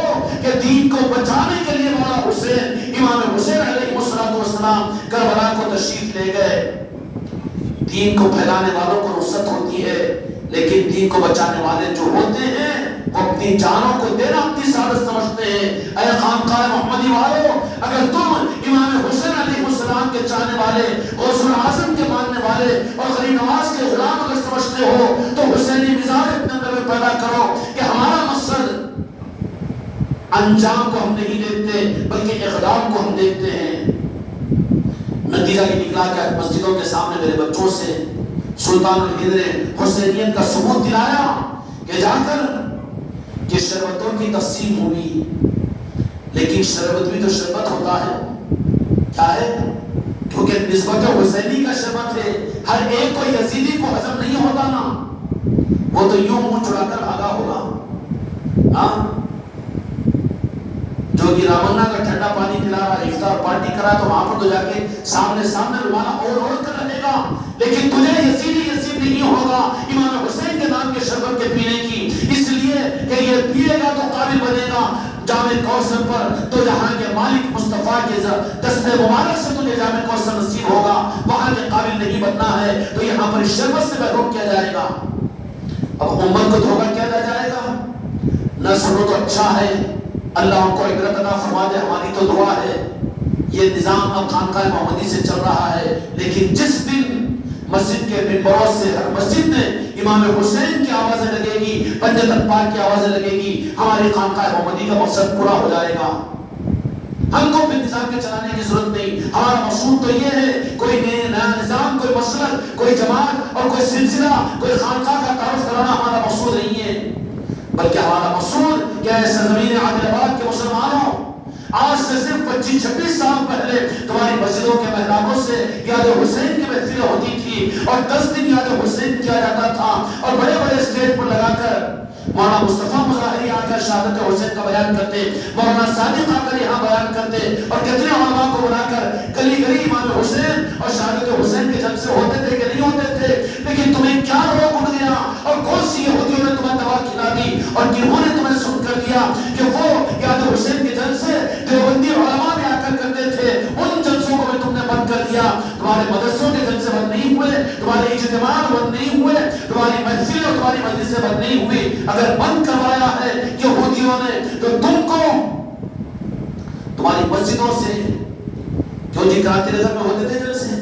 کہ دین کو بچانے کے لیے مولا حسین، امام حسین علیہ السلام کربلا کو تشریف لے گئے. دین کو پھیلانے والوں کو نصرت ہوتی ہے، لیکن دین کو بچانے والے جو ہوتے ہیں وہ اپنی جانوں کو دینا اپنی سعادت سمجھتے ہیں. اے خانقاہ محمدی والو، اگر تم امام حسین علیہ السلام کے چاہنے والے، غوث الاعظم کے ماننے والے اور غریب نواز کے غلام اگر سمجھتے ہو تو حسینی مزاج اپنے اندر میں پیدا کرو کہ ہمارا مقصد انجام کو ہم نہیں دیکھتے بلکہ اقدام کو ہم دیکھتے ہیں۔ نتیجہ یہ نکلا کہ مسجدوں کے سامنے میرے بچوں سے سلطان الہند نے حسینیت کا ثبوت دلایا کہ جا کر کہ شربتوں کی تقسیم ہوئی، لیکن شربت بھی تو شربت ہوتا ہے، کیا ہے؟ کیونکہ نسبت حسینی کا شربت ہے، ہر ایک کو یزیدی کو ہضم نہیں ہوتا نا، وہ تو یوں منہ چھڑا کر بھاگا ہوگا۔ ہاں جو کہ رامنا کا ٹھنڈا پانی پلا رہا، افطار پارٹی کرا تو وہاں پر تو جا کے سامنے رومانہ اور کر رہے گا، لیکن تجھے یزیدی نصیب نہیں ہوگا امام حسین کے نام کے شربت کے پینے کی، اس لیے کہ یہ پیے گا تو قابل بنے گا جامع کوثر پر، تو جہاں کے مالک مصطفیٰ کے دست مبارک سے تجھے جامع کوثر نصیب ہوگا، وہاں کے قابل نہیں بننا ہے تو یہاں پر اس شربت سے محروم کیا جائے گا۔ اب امت کو دھوکہ کیا جائے گا؟ نہ سنو تو اچھا ہے، اللہ ان کو عبرت عطا فرما دے، ہماری تو دعا ہے۔ یہ نظام اب خانقاہ محمدی سے چل رہا ہے، لیکن جس دن مسجد کے ممبروں سے ہر مسجد میں امام حسین کی آوازیں لگے گی، پنجتن پاک کی آوازیں لگے گی، ہماری خانقاہ محمدی کا مقصد پورا ہو جائے گا۔ ہم کو بھی نظام کے چلانے کی ضرورت نہیں، ہمارا مقصود تو یہ ہے کوئی نیا نظام، کوئی مسلک، کوئی جماعت اور کوئی سلسلہ، کوئی خانقاہ کا تعارف کرانا ہمارا مقصود نہیں ہے، بلکہ ہمارا مقصود کیا ہے؟ سرزمین عادل آباد کے مسلمانوں، آج سے صرف 25-26 سال پہلے تمہاری مسجدوں کے محرابوں سے یاد حسین کی محفلیں ہوتی تھی، اور 10 دن یاد حسین کیا جاتا تھا، اور بڑے بڑے اسٹیج پر لگا کر مولانا مصطفیٰ مظاہری آ کر شہادت حسین کا بیان کرتے، مولانا صادق آ کر یہاں بیان کرتے، اور کتنے علماء کو بنا کر گلی گلی امام حسین اور شہادت حسین کے جلسے ہوتے تھے کہ نہیں ہوتے تھے، لیکن تمہیں کیا روگ اٹھ گیا، اور کون سی یہودیوں نے تمہیں دوا کھلا دی، اور کنہوں نے تمہیں سن کر دیا کہ وہ یاد حسین کے جلسے دیوبندی علماء میں آ کر کرتے تھے، ان جلسوں کو بھی تم نے بند کر دیا، تمہارے مدرسوں کے جلسے بند نہیں ہوئے، تمہارے اجتماع بند نہیں ہوئے، تمہاری محفلیں اور تمہاری مجلسیں بند نہیں ہوئی۔ اگر بند کروایا ہے یہودیوں نے تو تم کو تمہاری مسجدوں سے، جو جی کرانتی نگر میں ہوتے تھے جلسے،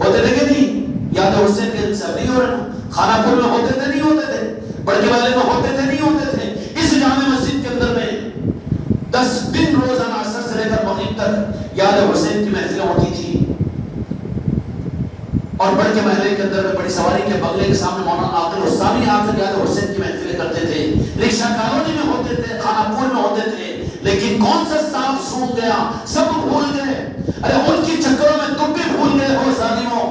ہوتے تھے کہ نہیں؟ یاد حسین کے جلسے اب نہیں ہو رہا، خانہ پور میں ہوتے تھے نہیں ہوتے تھے، بڑکے والے میں ہوتے تھے نہیں ہوتے تھے، اس جامع مسجد کے اندر میں 10 دن روزانہ عصر سے لے کر مغرب تک یاد حسین کی محفلیں ہوتی تھی، اور بڑھ کے محلے کے اندر میں بڑی سواری کے بغلے کے سامنے مولانا عاقل حسانی آ کر یاد حسین کی محفلیں کرتے تھے، رکشہ کالونی میں ہوتے تھے، خانہ پور میں ہوتے تھے، لیکن کون سا صاف سون گیا؟ سب بھول گئے۔ ارے ان کی چکروں میں تم بھی بھول گئے ہو ظالموں،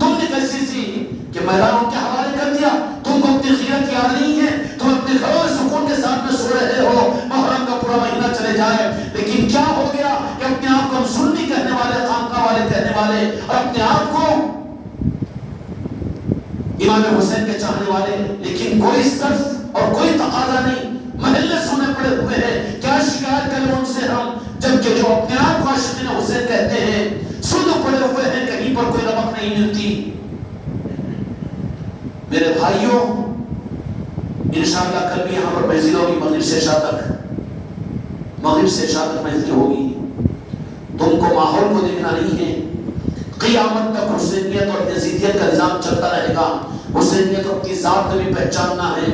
تم نے کیسی سی کہ میدان ان کے حوالے کر دیا، تم کو اپنی غیرت یاد نہیں ہے، تم اپنے گھروں سکون کے ساتھ میں سو رہے ہو، محرم کا پورا مہینہ چلے جائے، لیکن کیا ہو گیا کہ اپنے آپ کو ہم سنی کہنے والے، خانقاہ والے کہنے والے، اور اپنے آپ کو امام حسین کے چاہنے والے، لیکن کوئی صرف اور کوئی تقاضا نہیں، محلے سنے پڑے ہوئے ہیں، کیا شکایت کریں ان سے ہم، جبکہ جو اپنے آپ کو عاشقین حسین کہتے ہیں سن پڑے ہوئے ہیں، کہیں پر کوئی رمق نہیں ملتی۔ میرے بھائیوں، انشاءاللہ کل بھی یہاں پر محفل ہوگی، مغرب سے عشاء تک محفل ہوگی، تم کو ماحول کو دیکھنا نہیں ہے، قیامت تک حسینیت اور یزیدیت کا نظام چلتا رہے گا۔ حسینیت کو اپنی ذات میں بھی پہچاننا ہے،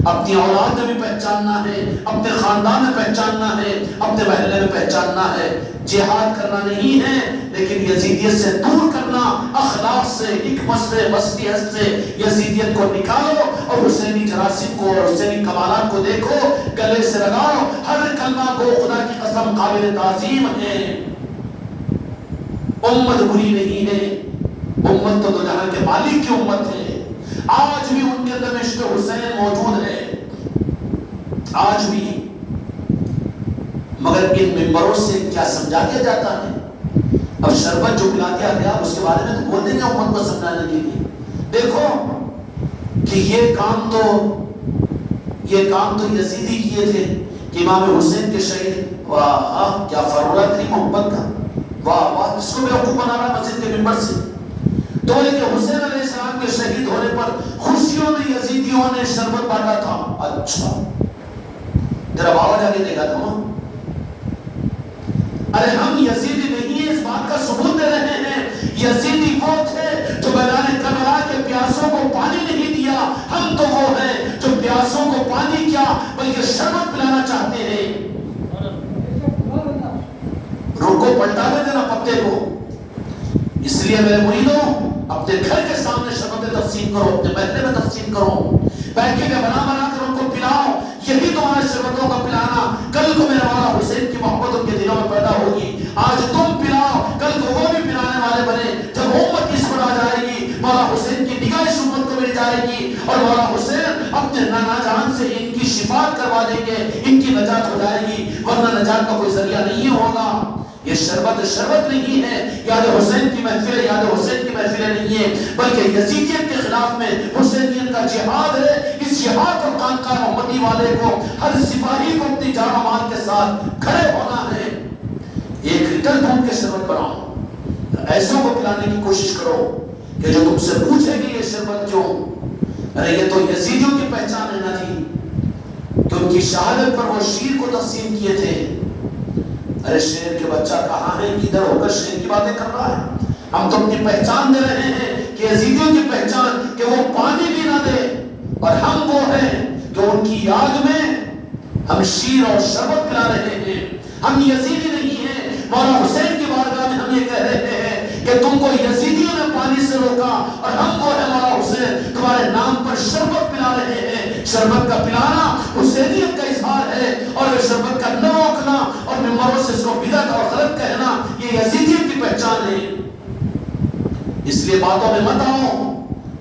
اپنی اولاد میں بھی پہچاننا ہے، اپنے خاندان میں پہچاننا ہے، اپنے محلے میں پہچاننا ہے، جہاد کرنا نہیں ہے، لیکن یزیدیت سے دور کرنا، اخلاق سے، حکمت سے، مصلحت سے یزیدیت کو نکالو، اور حسینی جراثیم کو اور حسینی کمالات کو دیکھو، گلے سے لگاؤ، ہر کلمہ کو خدا کی قسم قابل تعظیم ہے۔ امت بری نہیں ہے، امت تو جہاں کے مالک کی امت ہے، آج بھی ان کے اندر عشق حسین موجود ہے، آج بھی، مگر ان ممبروں سے کیا سمجھا دیا جاتا ہے؟ اب شربت جو پلا دیا گیا اس کے بارے میں تو بول دیں گے امت کو سمجھانے کے لیے، دیکھو کہ یہ کام تو یزیدی کیے تھے کہ امام حسین کے شہید، واہ کیا فرورہ تھی محبت کا، واہ واہ، اس کو بیوقوف بنا رہا مسجد کے ممبر سے، تو کہ حسین علیہ السلام کے شہید ہونے پر خوشیوں میں یزیدیوں نے شربت بانٹا تھا۔ اچھا تیرا بابا جا کے دیکھا تھا، ارے ہم یزیدی نہیں ہیں، اس بات کا ثبوت دے رہے ہیں، یزیدی وہ تھے جو میدان کربلا کے پیاسوں کو پانی نہیں دیا، ہم تو وہ ہیں جو پیاسوں کو پانی کیا بلکہ شربت پلانا چاہتے ہیں۔ رخ کو پلٹا دے دینا پتے کو۔ اس لیے میرے مریدوں اپنے گھر کے سامنے شربت تقسیم کرو، اپنے محلے میں تقسیم کرو، پیکے میں بنا بنا کر ان کو پلاؤ۔ یہی تمہارے شربتوں کا پلانا کل کو میرے مولا حسین کی محبت ان کے دلوں میں پیدا ہوگی۔ آج تم پلاؤ، کل کو وہ بھی پلانے والے بنے۔ جب امت اس پر آ جائے گی، مولا حسین کی نگاہ اس امت کو مل جائے گی اور مولا حسین اپنے نانا جان سے ان کی شفاعت کروا دیں گے، ان کی نجات ہو جائے گی، ورنہ نجات کا کوئی ذریعہ نہیں ہوگا۔ یہ شربت نہیں ہے، یاد حسین کی محفل، یاد حسین کی محفلیں نہیں ہے، بلکہ یزیدیت کے خلاف میں حسینیت کا جہاد ہے۔ اس جہاد اور خانقاہ محمدی والے کو، ہر سپاہی کو اپنی جان و مال کے ساتھ کھڑے ہونا ہے۔ ایک لیٹر دودھ کے شربت بناؤ، ایسوں کو پلانے کی کوشش کرو کہ جو تم سے پوچھے کہ یہ شربت کیوں؟ ارے یہ تو یزیدیوں کی پہچان ہے نا جی، کہ ان کی شہادت پر وہ شیر کو تقسیم کیے تھے۔ ارے شیر کے بچہ کہاں ہے؟ ادھر ہو کر شیر کی باتیں کر رہا ہے۔ ہم تو اپنی پہچان دے رہے ہیں کہ یزیدیوں کی پہچان کہ وہ پانی بھی نہ دے، اور ہم وہ ہیں کہ ان کی یاد میں ہم شیر اور شربت پلا رہے ہیں۔ ہم یزیدی نہیں ہیں، مولا حسین کی بارگاہ میں ہم یہ کہہ رہے ہیں کہ تم کو یزیدیوں نے پانی سے روکا، اور ہم وہ ہیں مولا حسین تمہارے نام پر شربت پلا رہے ہیں۔ شربت کا پلانا حسینیت کا اظہار ہے، اور شربت کا نہ روکنا اور ممبروں سے اس کو بدعت اور غلط کہنا یہ یزیدیت کی پہچان ہے۔ اس لیے باتوں میں مت آؤ،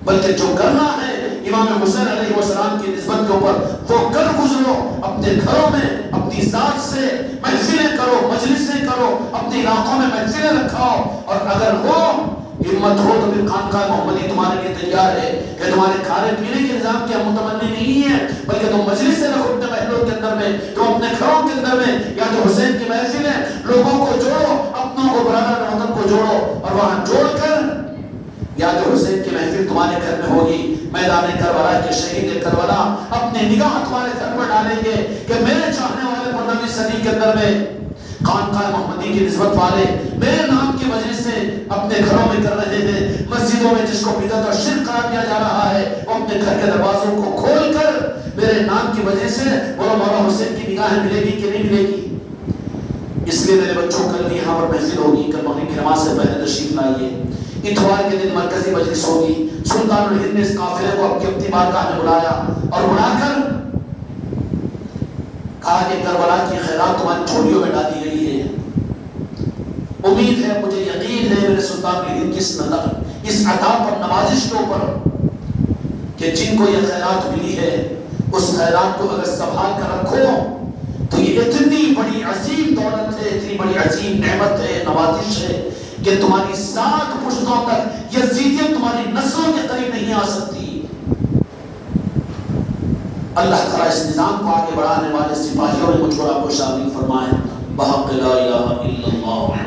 بلکہ جو کرنا ہے امام حسین علیہ السلام کی نسبت کے اوپر وہ کر گزرو۔ اپنے گھروں میں اپنی ذات سے محفلیں کرو، مجلسیں کرو، اپنے علاقوں میں محفلیں رکھاؤ، اور اگر ہو ہمت ہو تو پھر خانقاہ محمدی تمہارے لیے تیار ہے کہ تمہارے کھانے پینے کے نظام کی ہم متمنی نہیں ہے، بلکہ تم مجلسیں رکھو اپنے محلوں کے اندر میں، تم اپنے گھروں کے اندر میں، یا تو حسین کی محفلیں، لوگوں کو جوڑو، اپنوں کو برادر وطن کو جوڑو، اور وہاں جوڑ کر یا تو حسین کی محفل تمہارے گھر میں ہوگی۔ میدان کربلا کے شہید کربلا اپنی نگاہ تمہارے گھر پر ڈالیں گے کہ میرے چاہنے والے 15ویں صدی کے اندر میں خانقاہ محمدی کی نسبت والے میرے نام کی مجلسیں اپنے گھروں میں کر رہے ہیں۔ مسجدوں میں جس کو بدعت اور شرک قرار دیا جا رہا ہے، وہ اپنے گھر کے دروازوں کو کھول کر میرے نام کی مجلسیں، وہ مولا حسین کی نگاہیں ملے گی کہ نہیں ملے گی؟ اس لیے میرے بچوں کل بھی یہاں پر محفل ہوگی، کل مغرب کی نماز سے پہلے تشریف لائیے۔ اتوار کے دن مرکزی مجلس ہوگی۔ سلطان الہند نے اس قافلے کو اپنی بارگاہ میں بلایا، اور بلا کر کہا کہ کربلا کی خیرات تمہاری جھولیوں میں ڈالی گئی ہے۔ امید ہے، مجھے یقین ہے میرے سلطان الہند کی اس عطا پر، نوازش کے اوپر، کہ جن کو یہ خیرات ملی ہے اس خیرات کو اگر سنبھال کر رکھو تو یہ اتنی بڑی عظیم دولت ہے، اتنی بڑی عظیم نعمت ہے، نوازش ہے کہ تمہاری 7 پشتوں تک یزیدیت تمہاری نسلوں کے قریب نہیں آ سکتی۔ اللہ تعالیٰ اس نظام کو آگے بڑھانے والے سپاہیوں نے مجھ کو آپ کو شامل فرمائے۔ بحق لا الہ الا اللہ۔